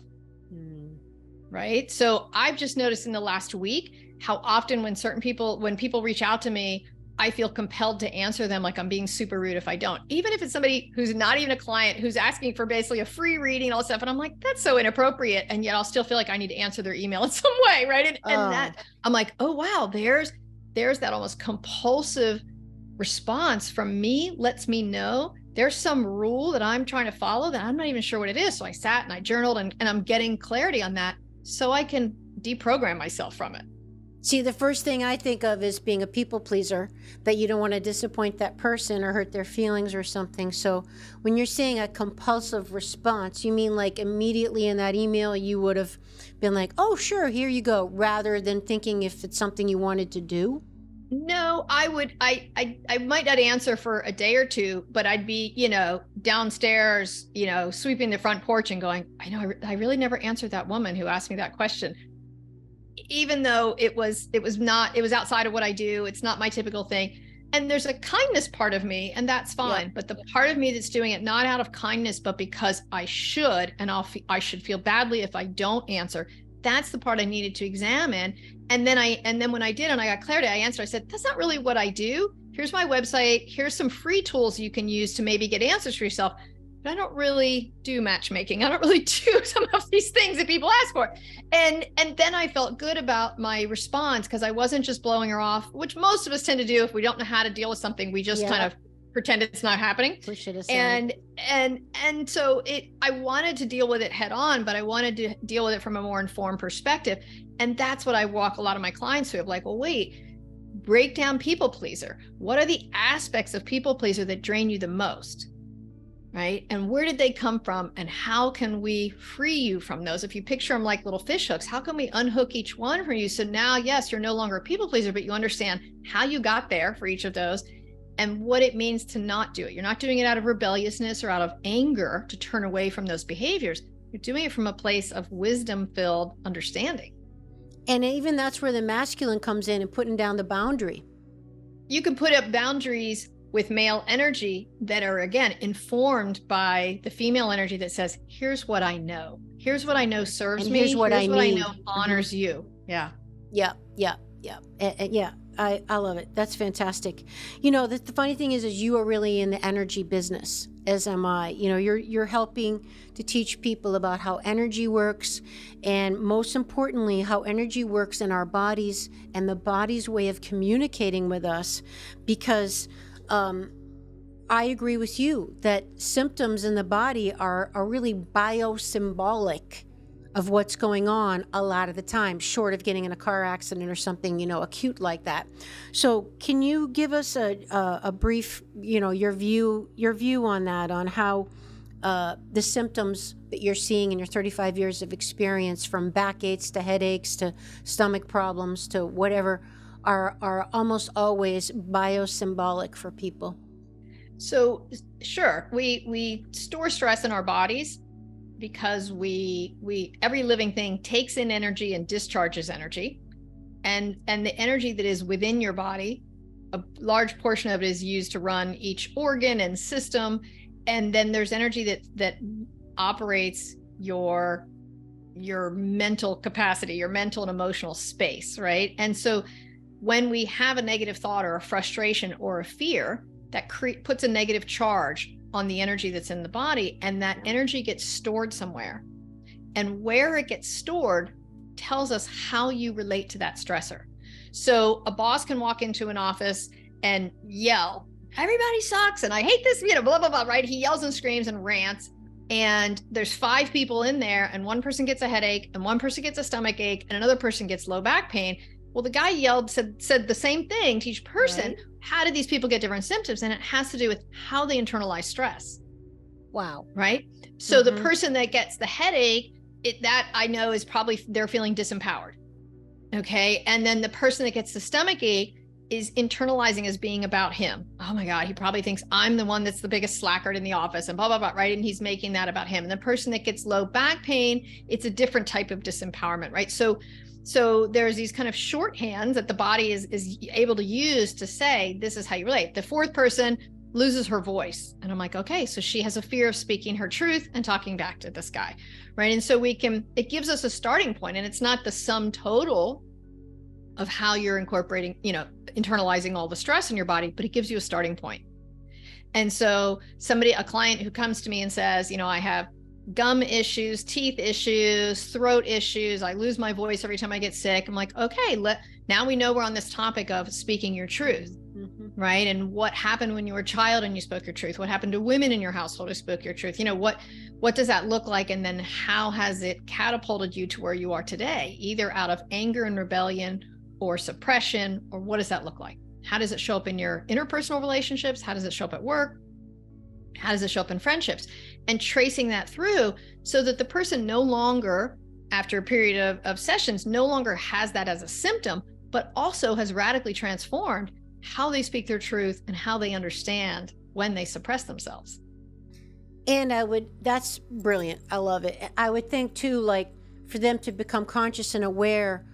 Right. So I've just noticed in the last week how often when people reach out to me, I feel compelled to answer them like I'm being super rude if I don't, even if it's somebody who's not even a client, who's asking for basically a free reading and all stuff. And I'm like, that's so inappropriate. And yet I'll still feel like I need to answer their email in some way. Right. And that I'm like, oh, wow, there's that almost compulsive response from me, lets me know there's some rule that I'm trying to follow that I'm not even sure what it is. So I sat and I journaled and I'm getting clarity on that so I can deprogram myself from it. See, the first thing I think of is being a people pleaser, that you don't want to disappoint that person or hurt their feelings or something. So when you're saying a compulsive response, you mean like immediately in that email, you would have been like, oh, sure, here you go, rather than thinking if it's something you wanted to do? No, I might not answer for a day or two, but I'd be, downstairs, sweeping the front porch and going, I really never answered that woman who asked me that question. Even though it was outside of what I do, it's not my typical thing. And there's a kindness part of me, and that's fine. Yeah. But the part of me that's doing it not out of kindness, but because I should, and I should feel badly if I don't answer. That's the part I needed to examine. And then when I did, and I got clarity, I answered. I said, that's not really what I do. Here's my website. Here's some free tools you can use to maybe get answers for yourself. But I don't really do matchmaking. I don't really do some of these things that people ask for. And then I felt good about my response because I wasn't just blowing her off, which most of us tend to do if we don't know how to deal with something. We just kind of pretend it's not happening. Push it aside. And so I wanted to deal with it head on, but I wanted to deal with it from a more informed perspective. And that's what I walk a lot of my clients through of like, well, wait, break down people pleaser. What are the aspects of people pleaser that drain you the most? Right? And where did they come from? And how can we free you from those? If you picture them like little fish hooks, how can we unhook each one for you? So now, yes, you're no longer a people pleaser, but you understand how you got there for each of those and what it means to not do it. You're not doing it out of rebelliousness or out of anger to turn away from those behaviors. You're doing it from a place of wisdom-filled understanding. And even that's where the masculine comes in and putting down the boundary. You can put up boundaries with male energy that are, again, informed by the female energy that says, here's what I know. Here's what I know serves me. Here's what I know honors you. Yeah. Yeah. I love it. That's fantastic. The funny thing is you are really in the energy business, as am I. You're helping to teach people about how energy works, and most importantly, how energy works in our bodies and the body's way of communicating with us, because I agree with you that symptoms in the body are really biosymbolic of what's going on a lot of the time, short of getting in a car accident or something, acute like that. So can you give us a brief, your view on that, on how the symptoms that you're seeing in your 35 years of experience, from backaches to headaches to stomach problems to whatever, are almost always biosymbolic for people? So sure, we store stress in our bodies because we every living thing takes in energy and discharges energy, and the energy that is within your body, a large portion of it is used to run each organ and system, and then there's energy that operates your mental capacity, your mental and emotional space, right? And so when we have a negative thought or a frustration or a fear, that puts a negative charge on the energy that's in the body, and that energy gets stored somewhere. And where it gets stored tells us how you relate to that stressor. So a boss can walk into an office and yell, everybody sucks and I hate this, blah, blah, blah, right? He yells and screams and rants. And there's 5 people in there, and one person gets a headache, and one person gets a stomach ache, and another person gets low back pain. Well, the guy yelled, said the same thing to each person. Right. How did these people get different symptoms? And it has to do with how they internalize stress. Wow. Right? So the person that gets the headache, that I know is probably they're feeling disempowered. Okay. And then the person that gets the stomach ache is internalizing as being about him. Oh my God, he probably thinks I'm the one that's the biggest slackard in the office and blah, blah, blah, right? And he's making that about him. And the person that gets low back pain, it's a different type of disempowerment, right? So there's these kind of shorthands that the body is able to use to say, this is how you relate. The fourth person loses her voice. And I'm like, okay, so she has a fear of speaking her truth and talking back to this guy, right? And so it gives us a starting point, and it's not the sum total of how you're incorporating, internalizing all the stress in your body, but it gives you a starting point. And so a client who comes to me and says, I have gum issues, teeth issues, throat issues, I lose my voice every time I get sick. I'm like, okay, now we know we're on this topic of speaking your truth, right? And what happened when you were a child and you spoke your truth? What happened to women in your household who spoke your truth? What does that look like? And then how has it catapulted you to where you are today, either out of anger and rebellion or suppression, or what does that look like? How does it show up in your interpersonal relationships? How does it show up at work? How does it show up in friendships? And tracing that through so that the person no longer, after a period of sessions, no longer has that as a symptom, but also has radically transformed how they speak their truth and how they understand when they suppress themselves. And that's brilliant. I love it. I would think too, like for them to become conscious and aware,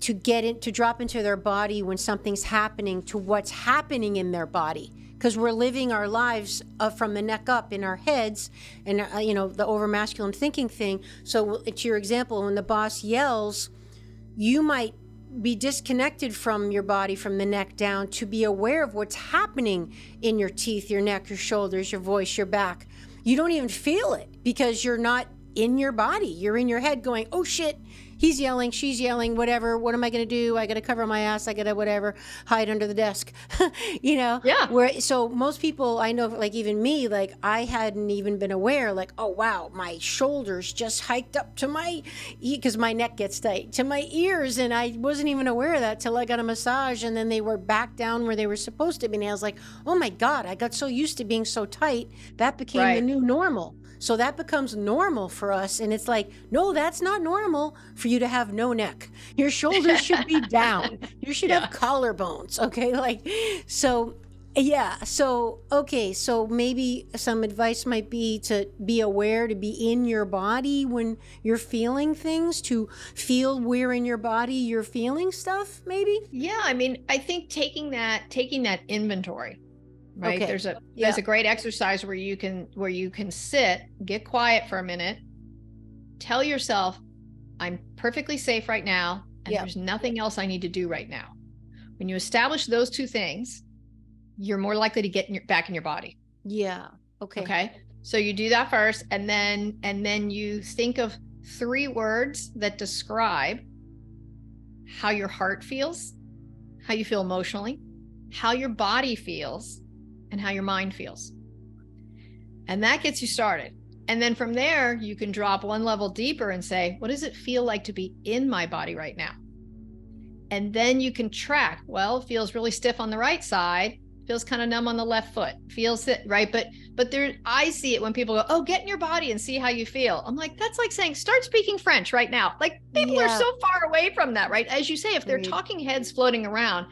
to drop into their body when something's happening, to what's happening in their body, because we're living our lives from the neck up in our heads, and the over masculine thinking thing. So it's your example, when the boss yells, you might be disconnected from your body from the neck down to be aware of what's happening in your teeth, your neck, your shoulders, your voice, your back. You don't even feel it because you're not in your body. You're in your head going, oh shit, he's yelling, she's yelling, whatever. What am I going to do? I got to cover my ass. I got to whatever, hide under the desk, Yeah. So most people I know, like even me, like I hadn't even been aware, like, oh wow, my shoulders just hiked up to because my neck gets tight, to my ears. And I wasn't even aware of that till I got a massage, and then they were back down where they were supposed to be. And I was like, oh my God, I got so used to being so tight. That became the new normal. So that becomes normal for us. And it's like, no, that's not normal for you to have no neck. Your shoulders should be down. You should have collarbones. Okay. So maybe some advice might be to be aware, to be in your body when you're feeling things, to feel where in your body you're feeling stuff, maybe? Yeah. I mean, I think taking that inventory, right? Okay. There's a great exercise where you can sit, get quiet for a minute, tell yourself, I'm perfectly safe right now, and there's nothing else I need to do right now. When you establish those two things, you're more likely to get back in your body. Yeah. Okay. Okay. So you do that first, and then you think of 3 words that describe how your heart feels, how you feel emotionally, how your body feels, and how your mind feels. And that gets you started. And then from there, you can drop one level deeper and say, what does it feel like to be in my body right now? And then you can track, well, it feels really stiff on the right side, feels kind of numb on the left foot, feels it, right? But I see it when people go, oh, get in your body and see how you feel. I'm like, that's like saying, start speaking French right now. Like people are so far away from that, right? As you say, if they're talking heads floating around,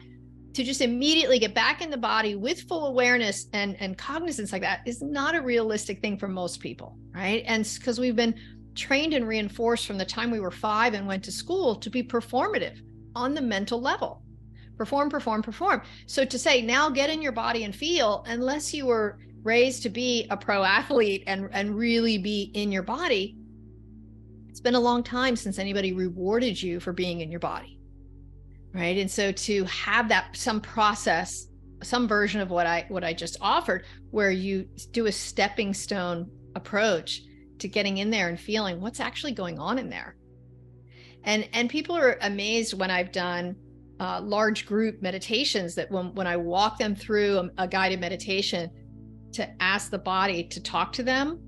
to just immediately get back in the body with full awareness and cognizance like that is not a realistic thing for most people, right? And because we've been trained and reinforced from the time we were 5 and went to school to be performative on the mental level. Perform, perform, perform. So to say, now get in your body and feel, unless you were raised to be a pro athlete and really be in your body, it's been a long time since anybody rewarded you for being in your body. Right. And so to have that, some process, some version of what I just offered, where you do a stepping stone approach to getting in there and feeling what's actually going on in there. And people are amazed when I've done large group meditations, that when I walk them through a guided meditation to ask the body to talk to them,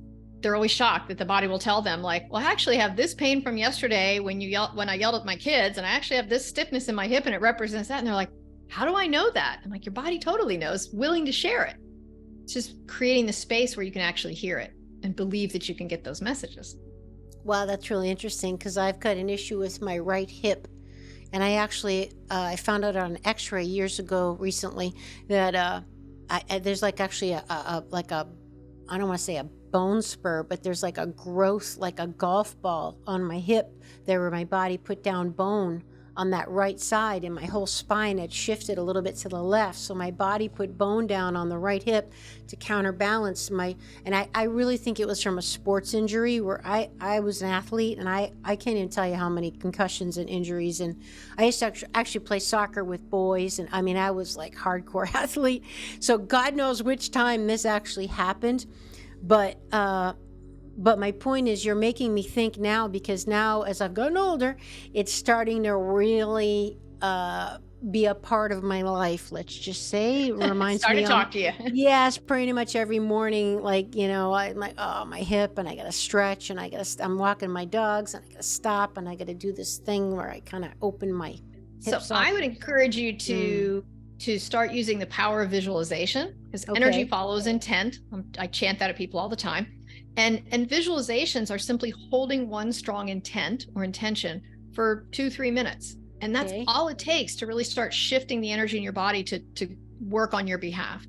they're always shocked that the body will tell them, like, well, I actually have this pain from yesterday when I yelled at my kids, and I actually have this stiffness in my hip and it represents that. And they're like, how do I know that? I'm like, your body totally knows, willing to share it. It's just creating the space where you can actually hear it and believe that you can get those messages. Wow, that's really interesting, because I've got an issue with my right hip. And I actually, I found out on an x-ray years ago recently that there's like actually I don't want to say a bone spur, but there's like a growth, like a golf ball on my hip there where my body put down bone on that right side, and my whole spine had shifted a little bit to the left. So my body put bone down on the right hip to counterbalance and I really think it was from a sports injury where I was an athlete, and I can't even tell you how many concussions and injuries. And I used to actually play soccer with boys. And I mean, I was like hardcore athlete. So God knows which time this actually happened. But my point is, you're making me think now, because now as I've gotten older, it's starting to really be a part of my life. Let's just say it reminds me. To talk to you. Yes, pretty much every morning. Like, I'm like, oh, my hip, and I got to stretch, and I'm walking my dogs, and I got to stop, and I got to do this thing where I kind of open my hips. So I would encourage you to start using the power of visualization, because energy follows intent. I chant that at people all the time. And visualizations are simply holding one strong intent or intention for 2-3 minutes. And that's all it takes to really start shifting the energy in your body to work on your behalf.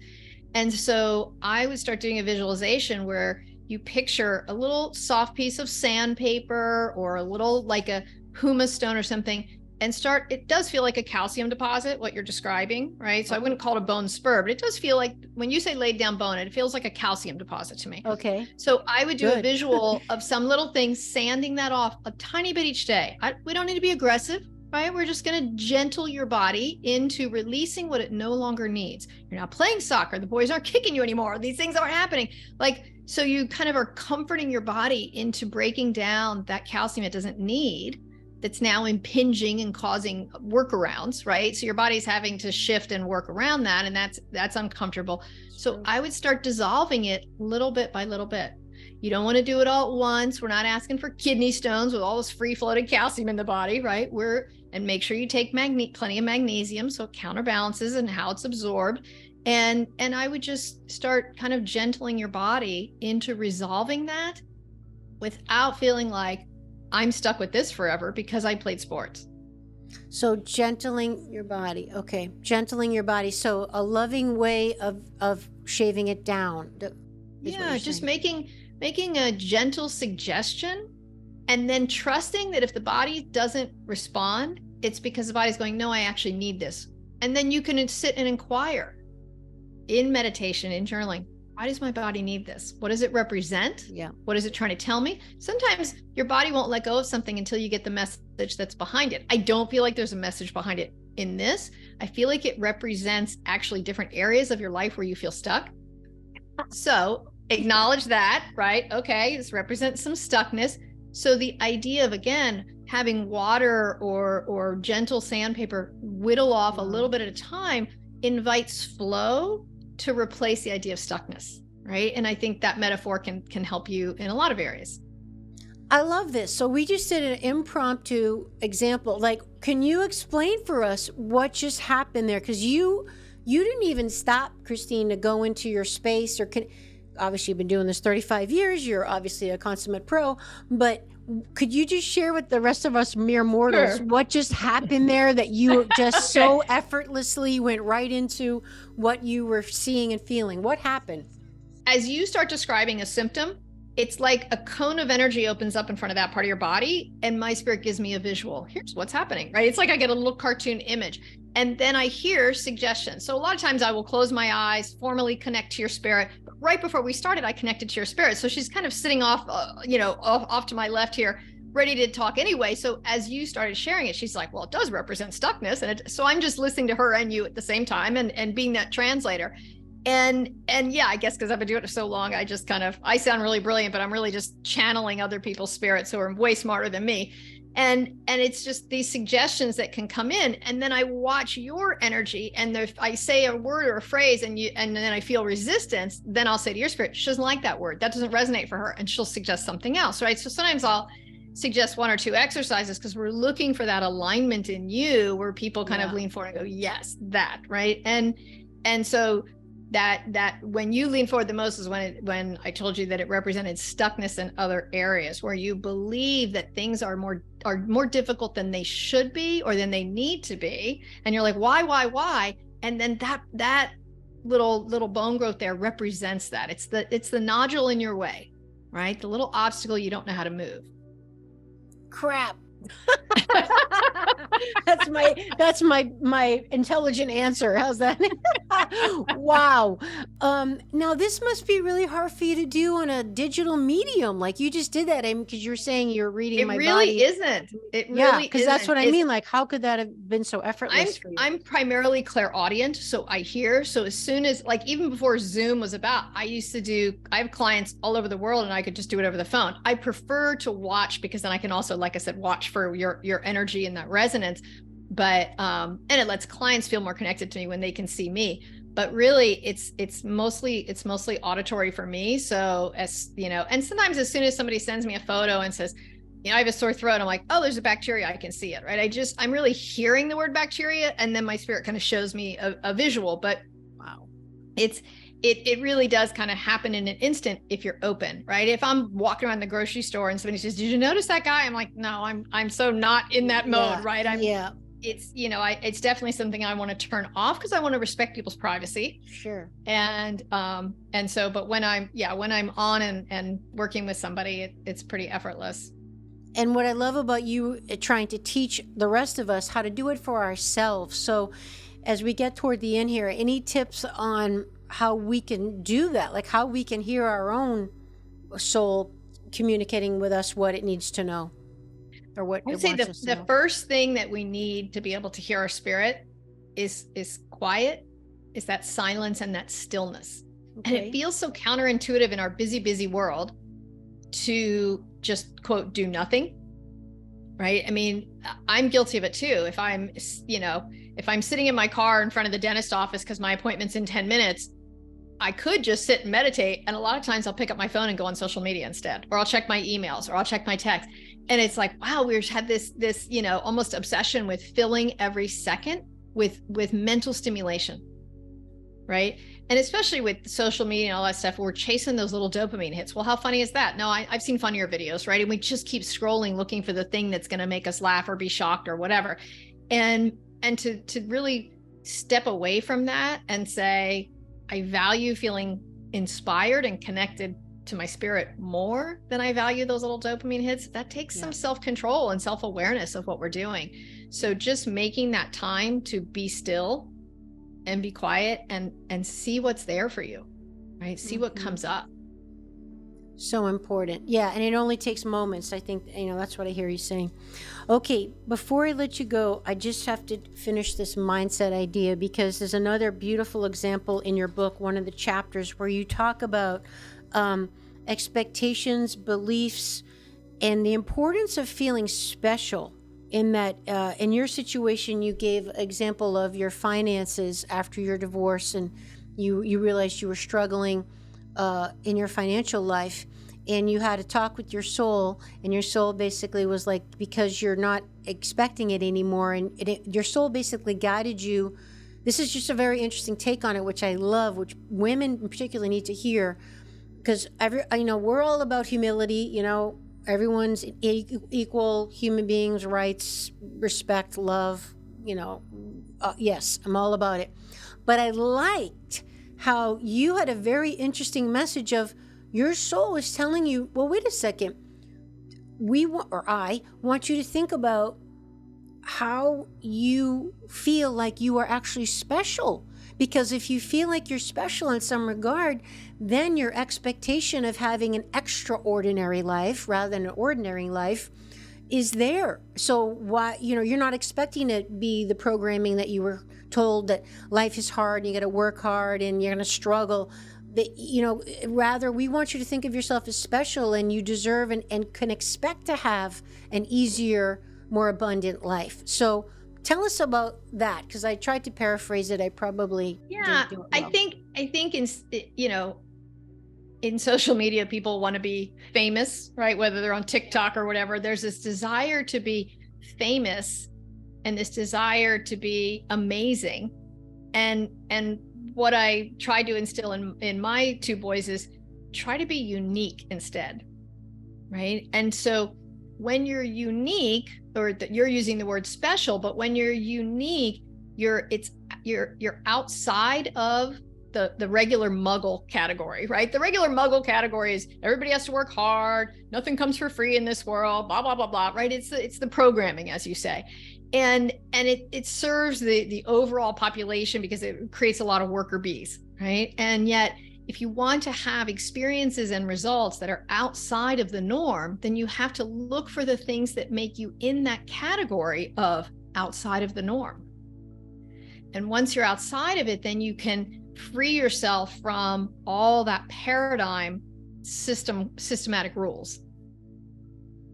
And so I would start doing a visualization where you picture a little soft piece of sandpaper or a little like a pumice stone or something, and it does feel like a calcium deposit, what you're describing, right? So I wouldn't call it a bone spur, but it does feel like, when you say laid down bone, it feels like a calcium deposit to me. Okay. So I would do a visual of some little thing, sanding that off a tiny bit each day. We don't need to be aggressive, right? We're just going to gentle your body into releasing what it no longer needs. You're not playing soccer. The boys aren't kicking you anymore. These things aren't happening. So you kind of are comforting your body into breaking down that calcium it doesn't need, that's now impinging and causing workarounds, right? So your body's having to shift and work around that, and that's uncomfortable. So I would start dissolving it little bit by little bit. You don't want to do it all at once. We're not asking for kidney stones with all this free floating calcium in the body, right? And make sure you take plenty of magnesium so it counterbalances and how it's absorbed. And I would just start kind of gentling your body into resolving that without feeling like I'm stuck with this forever because I played sports. So gentling your body. Okay. Gentling your body. So a loving way of shaving it down. Yeah. Just making a gentle suggestion, and then trusting that if the body doesn't respond, it's because the body's going, no, I actually need this. And then you can sit and inquire in meditation, in journaling. Why does my body need this? What does it represent? Yeah. What is it trying to tell me? Sometimes your body won't let go of something until you get the message that's behind it. I don't feel like there's a message behind it in this. I feel like it represents actually different areas of your life where you feel stuck. So acknowledge that, right? Okay, this represents some stuckness. So the idea of, again, having water or gentle sandpaper whittle off a little bit at a time invites flow to replace the idea of stuckness, right? And I think that metaphor can help you in a lot of areas. I love this. So we just did an impromptu example. Like, can you explain for us what just happened there? Because you didn't even stop, Christine, to go into your space, obviously you've been doing this 35 years. You're obviously a consummate pro, but could you just share with the rest of us mere mortals what just happened there, that you just so effortlessly went right into what you were seeing and feeling? What happened? As you start describing a symptom, it's like a cone of energy opens up in front of that part of your body, and my spirit gives me a visual. Here's what's happening, right? It's like I get a little cartoon image, and then I hear suggestions. So a lot of times I will close my eyes, formally connect to your spirit. But right before we started, I connected to your spirit. So she's kind of sitting off, off to my left here, ready to talk anyway. So as you started sharing it, she's like, well, it does represent stuckness. And so I'm just listening to her and you at the same time and being that translator. And yeah, I guess because I've been doing it for so long, I sound really brilliant, but I'm really just channeling other people's spirits who are way smarter than me. And it's just these suggestions that can come in, and then I watch your energy, and if I say a word or a phrase and then I feel resistance, then I'll say to your spirit, she doesn't like that word. That doesn't resonate for her. And she'll suggest something else, right? So sometimes I'll suggest 1 or 2 exercises because we're looking for that alignment in you where people kind of lean forward and go, yes, that, right? And so that when you lean forward the most is when I told you that it represented stuckness in other areas where you believe that things are more are more difficult than they should be or than they need to be. And you're like, why? And then that little bone growth there represents that. It's the nodule in your way, right? The little obstacle you don't know how to move. Crap. that's my intelligent answer. How's that? Wow. Now this must be really hard for you to do on a digital medium. Like you just did that. I mean, because you're saying you're reading my body. It really isn't. It really yeah, because that's what I It's- mean. Like, how could that have been so effortless for you? I'm primarily clairaudient, so I hear. So as soon as, like, even before Zoom was about, I have clients all over the world and I could just do it over the phone. I prefer to watch because then I can also, like I said, watch for your energy and that resonance. But and it lets clients feel more connected to me when they can see me. But really it's mostly auditory for me. So as you know, and sometimes as soon as somebody sends me a photo and says, I have a sore throat, I'm like, oh, there's a bacteria, I can see it, right? I'm really hearing the word bacteria, and then my spirit kind of shows me a visual. But wow, it really does kind of happen in an instant if you're open, right? If I'm walking around the grocery store and somebody says, did you notice that guy? I'm like, no, I'm so not in that mode, right? It's definitely something I want to turn off because I want to respect people's privacy. Sure. And so, but when I'm on and working with somebody, it's pretty effortless. And what I love about you trying to teach the rest of us how to do it for ourselves. So as we get toward the end here, any tips on how we can do that? Like how we can hear our own soul communicating with us what it needs to know, or what I would say the first thing that we need to be able to hear our spirit is quiet, is that silence and that stillness. Okay. And it feels so counterintuitive in our busy world to just quote do nothing, right? I mean, I'm guilty of it too. If I'm sitting in my car in front of the dentist office because my appointment's in 10 minutes, I could just sit and meditate. And a lot of times I'll pick up my phone and go on social media instead, or I'll check my emails, or I'll check my text. And it's like, wow, we've had this almost obsession with filling every second with mental stimulation, right? And especially with social media and all that stuff, we're chasing those little dopamine hits. Well, how funny is that? No, I've seen funnier videos, right? And we just keep scrolling, looking for the thing that's going to make us laugh or be shocked or whatever. And to really step away from that and say, I value feeling inspired and connected to my spirit more than I value those little dopamine hits. That takes some self-control and self-awareness of what we're doing. So just making that time to be still and be quiet and see what's there for you, right? See what comes up. So important. Yeah. And it only takes moments. I think, that's what I hear you saying. Okay. Before I let you go, I just have to finish this mindset idea, because there's another beautiful example in your book, one of the chapters, where you talk about expectations, beliefs, and the importance of feeling special. In that, in your situation, you gave an example of your finances after your divorce, and you realized you were struggling in your financial life, and you had to talk with your soul, and your soul basically was like, because you're not expecting it anymore, and your soul basically guided you. This is just a very interesting take on it, which I love, which women in particular need to hear, because we're all about humility, everyone's equal human beings, rights, respect, love, yes, I'm all about it. But I liked how you had a very interesting message of your soul is telling you, well, wait a second, I want you to think about how you feel like you are actually special. Because if you feel like you're special in some regard, then your expectation of having an extraordinary life rather than an ordinary life is there. So why, you're not expecting to be the programming that you were told, that life is hard and you got to work hard and you're going to struggle. Rather, we want you to think of yourself as special, and you deserve and can expect to have an easier, more abundant life. So tell us about that, because I tried to paraphrase it. I probably didn't do it well. I think in social media, people want to be famous, right? Whether they're on TikTok or whatever, there's this desire to be famous and this desire to be amazing. And what I try to instill in my two boys is try to be unique instead, right? And so when you're unique, or that you're using the word special, but when you're unique, you're outside of the regular muggle category, right? The regular muggle category is everybody has to work hard, nothing comes for free in this world, blah blah blah blah, right? It's the programming, as you say, and it serves the overall population because it creates a lot of worker bees, right? And yet, if you want to have experiences and results that are outside of the norm, then you have to look for the things that make you in that category of outside of the norm. And once you're outside of it, then you can free yourself from all that paradigm systematic rules,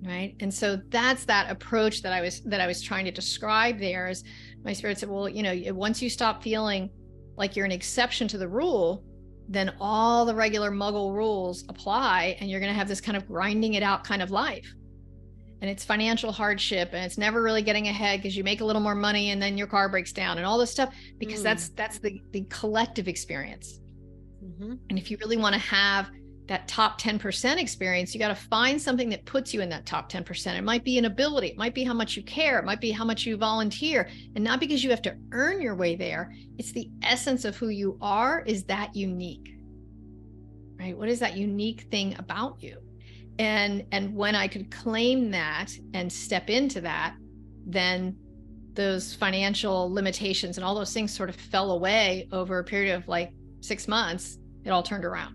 right? And so that's that approach that I was trying to describe there. Is my spirit said, well, once you stop feeling like you're an exception to the rule, then all the regular muggle rules apply, and you're going to have this kind of grinding it out kind of life. And it's financial hardship, and it's never really getting ahead because you make a little more money and then your car breaks down and all this stuff, because that's the collective experience. Mm-hmm. And if you really want to have that top 10% experience, you got to find something that puts you in that top 10%. It might be an ability. It might be how much you care. It might be how much you volunteer. And not because you have to earn your way there. It's the essence of who you are is that unique, right? What is that unique thing about you? And when I could claim that and step into that, then those financial limitations and all those things sort of fell away over a period of like 6 months. It all turned around.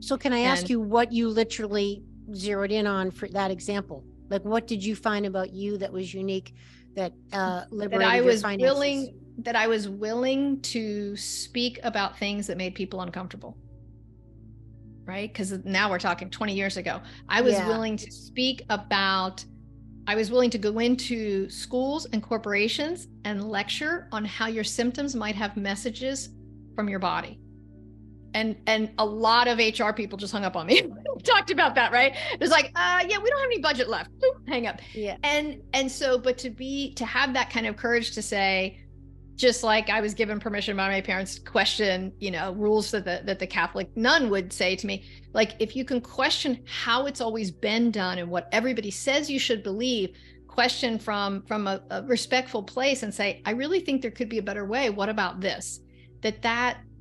So can I ask you what you literally zeroed in on for that example? Like, what did you find about you that was unique, that liberated your finances? That I was willing to speak about things that made people uncomfortable. Right? Because now we're talking 20 years ago. I was willing to go into schools and corporations and lecture on how your symptoms might have messages from your body. And a lot of HR people just hung up on me. We talked about that, right? It was like, we don't have any budget left. Boop, hang up. Yeah. And so, but to have that kind of courage to say, just like I was given permission by my parents to question, rules that the Catholic nun would say to me, like, if you can question how it's always been done and what everybody says you should believe, question from a respectful place and say, I really think there could be a better way. What about this?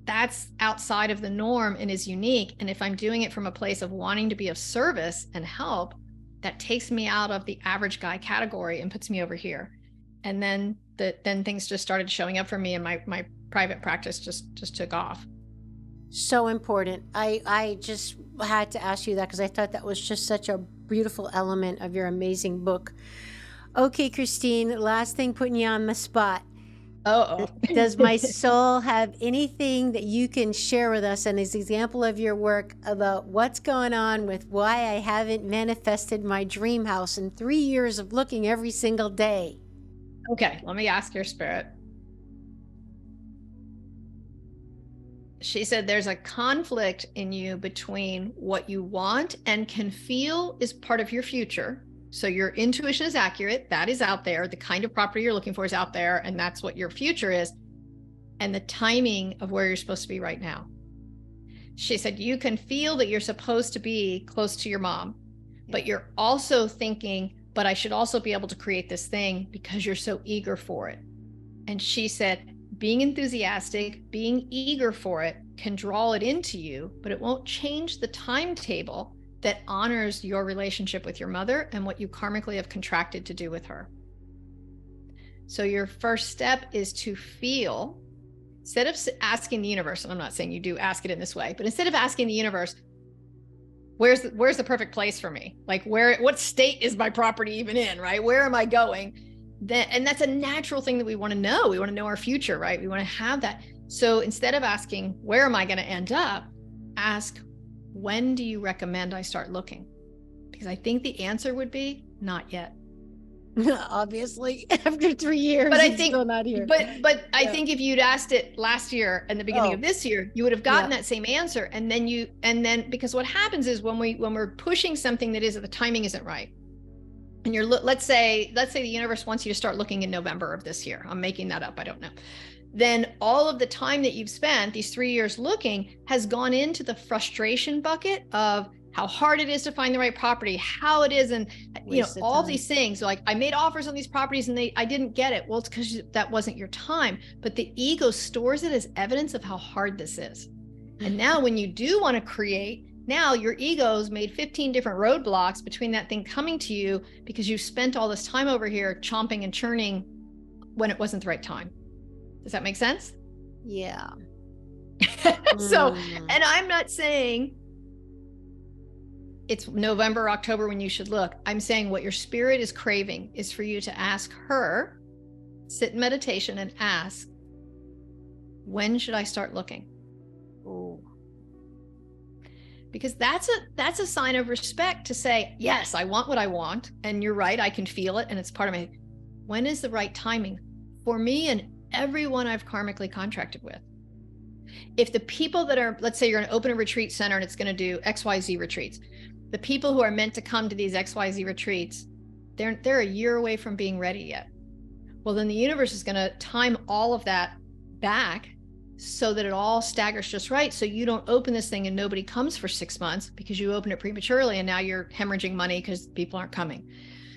That's outside of the norm and is unique. And if I'm doing it from a place of wanting to be of service and help, that takes me out of the average guy category and puts me over here. And then things just started showing up for me, and my private practice just took off. So important. I just had to ask you that because I thought that was just such a beautiful element of your amazing book. Okay, Christine, last thing, putting you on the spot. Does my soul have anything that you can share with us, and as an example of your work, about what's going on with why I haven't manifested my dream house in 3 years of looking every single day? Okay, let me ask your spirit. She said there's a conflict in you between what you want and can feel is part of your future. So your intuition is accurate. That is out there. The kind of property you're looking for is out there. And that's what your future is. And the timing of where you're supposed to be right now. She said, you can feel that you're supposed to be close to your mom, but you're also thinking, but I should also be able to create this thing because you're so eager for it. And she said, being enthusiastic, being eager for it can draw it into you, but it won't change the timetable that honors your relationship with your mother and what you karmically have contracted to do with her. So your first step is to feel, instead of asking the universe, and I'm not saying you do ask it in this way, but instead of asking the universe, where's the perfect place for me? Like what state is my property even in, right? Where am I going? And that's a natural thing that we want to know. We want to know our future, right? We want to have that. So instead of asking, where am I going to end up? Ask, when do you recommend I start looking? Because I think the answer would be not yet. Obviously, after 3 years, but I think still not here. But I think if you'd asked it last year and the beginning of this year, you would have gotten that same answer. And then because what happens is when we're pushing something that the timing isn't right, and let's say the universe wants you to start looking in November of this year. I'm making that up. I don't know. then all of the time that you've spent, these 3 years looking, has gone into the frustration bucket of how hard it is to find the right property, how it is, and all these things. Like, I made offers on these properties and I didn't get it. Well, it's because that wasn't your time. But the ego stores it as evidence of how hard this is. And now when you do want to create, now your ego's made 15 different roadblocks between that thing coming to you because you spent all this time over here chomping and churning when it wasn't the right time. Does that make sense? Yeah. So, and I'm not saying it's November, October when you should look. I'm saying what your spirit is craving is for you to ask her, sit in meditation and ask, when should I start looking? Oh. Because that's a sign of respect to say, yes, I want what I want. And you're right, I can feel it. And it's part of me. When is the right timing for me and everyone I've karmically contracted with? If the people that are, let's say you're going to open a retreat center and it's going to do XYZ retreats, the people who are meant to come to these XYZ retreats, they're a year away from being ready yet. Well, then the universe is going to time all of that back so that it all staggers just right. So you don't open this thing and nobody comes for 6 months because you opened it prematurely and now you're hemorrhaging money because people aren't coming.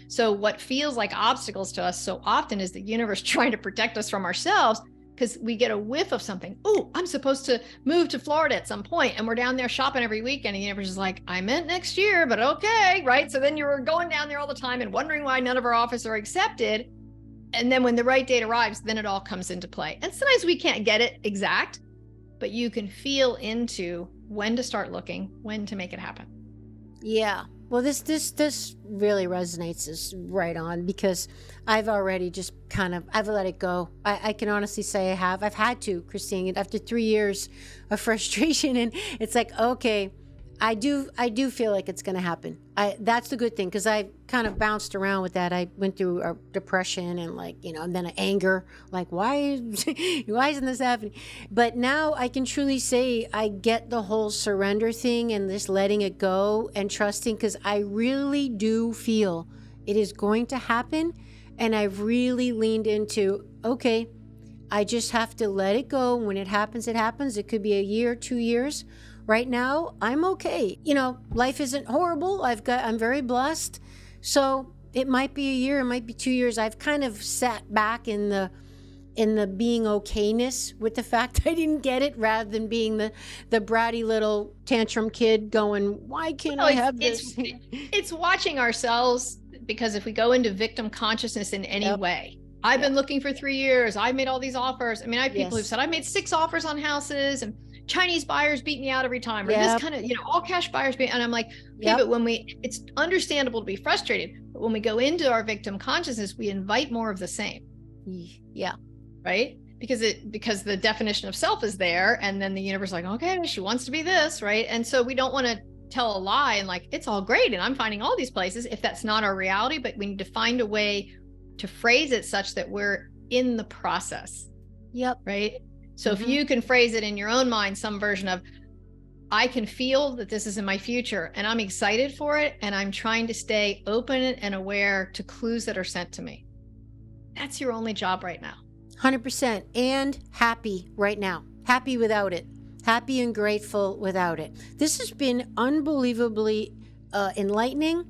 So what feels like obstacles to us so often is the universe trying to protect us from ourselves, because we get a whiff of something. Oh, I'm supposed to move to Florida at some point, and we're down there shopping every weekend. And the universe is like, I meant next year, but okay, right? So then you're going down there all the time and wondering why none of our offers are accepted. And then when the right date arrives, then it all comes into play. And sometimes we can't get it exact, but you can feel into when to start looking, when to make it happen. Yeah. Well, this really resonates is right on, because I've already just I've let it go. I can honestly say I've had to, Christine, after 3 years of frustration. And it's like, okay, I do feel like it's going to happen. That's the good thing, because I kind of bounced around with that. I went through a depression and and then an anger, like, why isn't this happening? But now I can truly say I get the whole surrender thing and this letting it go and trusting, because I really do feel it is going to happen. And I've really leaned into, okay, I just have to let it go. When it happens, it happens. It could be a year, 2 years. Right now, I'm okay. Life isn't horrible. I'm very blessed. So it might be a year, it might be 2 years. I've kind of sat back in the being okayness with the fact I didn't get it, rather than being the bratty little tantrum kid going, why can't I have this? It's watching ourselves, because if we go into victim consciousness in any way, I've been looking for 3 years. I've made all these offers. I mean, I have people who've said, I've made 6 offers on houses, and Chinese buyers beat me out every time, or this kind of, all cash buyers beat. And I'm like, okay, but it's understandable to be frustrated. But when we go into our victim consciousness, we invite more of the same. Yeah. Right. Because the definition of self is there. And then the universe is like, okay, she wants to be this. Right. And so we don't want to tell a lie and like, it's all great, and I'm finding all these places, if that's not our reality. But we need to find a way to phrase it such that we're in the process. Yep. Right. So if you can phrase it in your own mind, some version of, I can feel that this is in my future and I'm excited for it, and I'm trying to stay open and aware to clues that are sent to me. That's your only job right now. 100%. And happy right now. Happy without it. Happy and grateful without it. This has been unbelievably enlightening,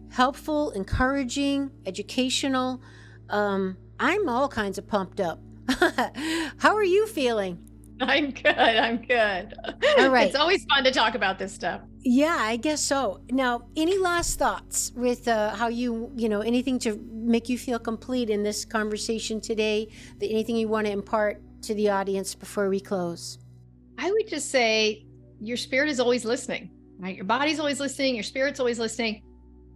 helpful, encouraging, educational. I'm all kinds of pumped up. How are you feeling? I'm good. All right. It's always fun to talk about this stuff. Yeah, I guess so. Now, any last thoughts with how anything to make you feel complete in this conversation today? Anything you want to impart to the audience before we close? I would just say your spirit is always listening, right? Your body's always listening. Your spirit's always listening.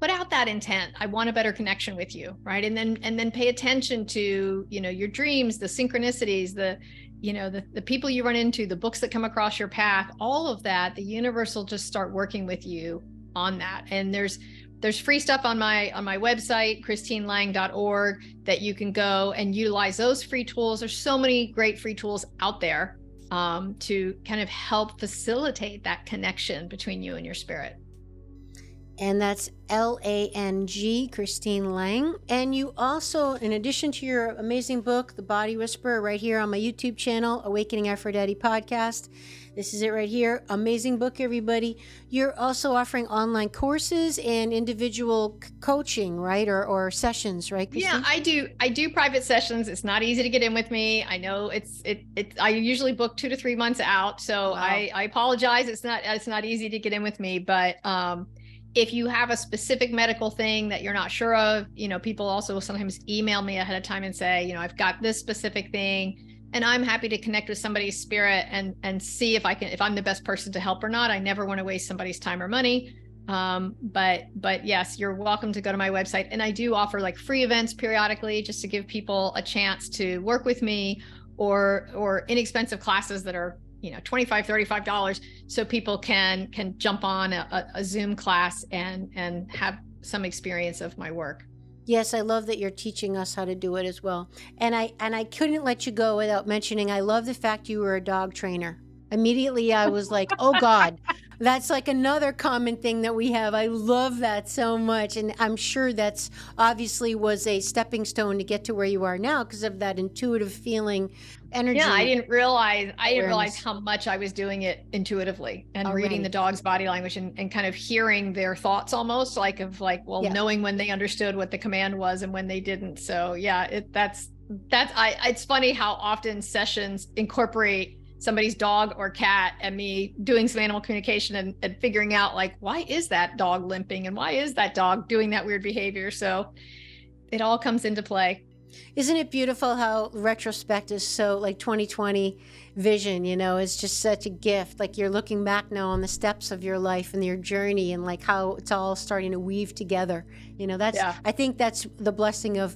Put out that intent. I want a better connection with you, right? And then pay attention to, your dreams, the synchronicities, the people you run into, the books that come across your path, all of that. The universe will just start working with you on that. And there's free stuff on my website, christinelang.org, that you can go and utilize those free tools. There's so many great free tools out there to kind of help facilitate that connection between you and your spirit. And that's Lang, Christine Lang. And you also, in addition to your amazing book, The Body Whisperer, right here on my YouTube channel, Awakening Aphrodite Podcast. This is it right here. Amazing book, everybody. You're also offering online courses and individual coaching, right? Or sessions, right, Christine? Yeah, I do private sessions. It's not easy to get in with me. I know I usually book 2 to 3 months out. So wow. I apologize. It's not easy to get in with me, but, if you have a specific medical thing that you're not sure of, people also will sometimes email me ahead of time and say, I've got this specific thing, and I'm happy to connect with somebody's spirit and see if I'm the best person to help or not. I never want to waste somebody's time or money. But yes, you're welcome to go to my website. And I do offer like free events periodically just to give people a chance to work with me, or inexpensive classes that are $25, $35, so people can jump on a Zoom class and have some experience of my work. Yes, I love that you're teaching us how to do it as well. And I couldn't let you go without mentioning, I love the fact you were a dog trainer. Immediately I was like, oh God, that's like another common thing that we have. I love that so much. And I'm sure that's obviously was a stepping stone to get to where you are now because of that intuitive feeling, energy. Yeah, I didn't realize how much I was doing it intuitively and reading the dog's body language and kind of hearing their thoughts almost knowing when they understood what the command was and when they didn't. So yeah, it's funny how often sessions incorporate somebody's dog or cat and me doing some animal communication and figuring out like, why is that dog limping and why is that dog doing that weird behavior? So it all comes into play. Isn't it beautiful how retrospect is so like 2020 vision, is just such a gift. Like you're looking back now on the steps of your life and your journey and like how it's all starting to weave together. I think that's the blessing of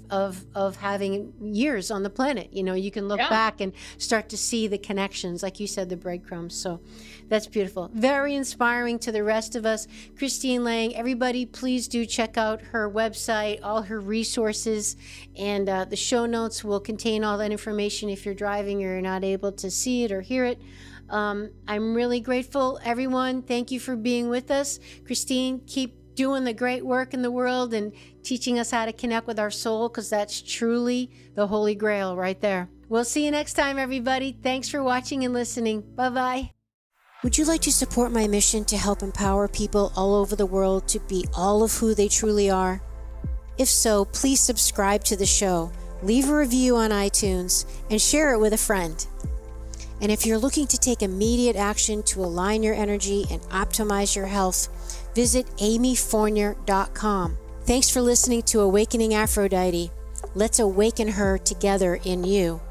having years on the planet. You can look back and start to see the connections, like you said, the breadcrumbs. So that's beautiful. Very inspiring to the rest of us. Christine Lang, everybody, please do check out her website, all her resources, and the show notes will contain all that information if you're driving or you're not able to see it or hear it. I'm really grateful, everyone. Thank you for being with us. Christine, keep doing the great work in the world and teaching us how to connect with our soul, because that's truly the Holy Grail right there. We'll see you next time, everybody. Thanks for watching and listening. Bye-bye. Would you like to support my mission to help empower people all over the world to be all of who they truly are? If so, please subscribe to the show, leave a review on iTunes, and share it with a friend. And if you're looking to take immediate action to align your energy and optimize your health, visit amyfournier.com. Thanks for listening to Awakening Aphrodite. Let's awaken her together in you.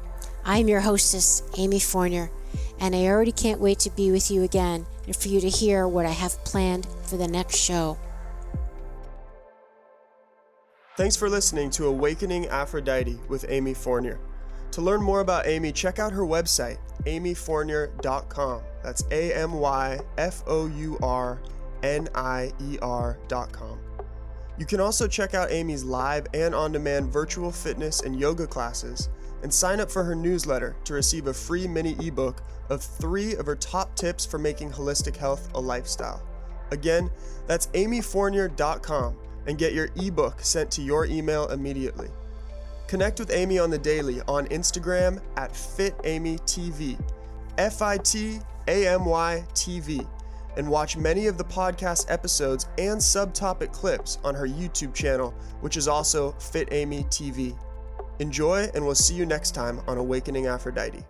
I'm your hostess, Amy Fournier, and I already can't wait to be with you again and for you to hear what I have planned for the next show. Thanks for listening to Awakening Aphrodite with Amy Fournier. To learn more about Amy, check out her website, amyfournier.com. That's AMYFOURNIER.com. You can also check out Amy's live and on-demand virtual fitness and yoga classes and sign up for her newsletter to receive a free mini ebook of 3 of her top tips for making holistic health a lifestyle. Again, that's amyfournier.com and get your ebook sent to your email immediately. Connect with Amy on the daily on Instagram at FitAmyTV, FITAMYTV, and watch many of the podcast episodes and subtopic clips on her YouTube channel, which is also FitAmyTV. Enjoy, and we'll see you next time on Awakening Aphrodite.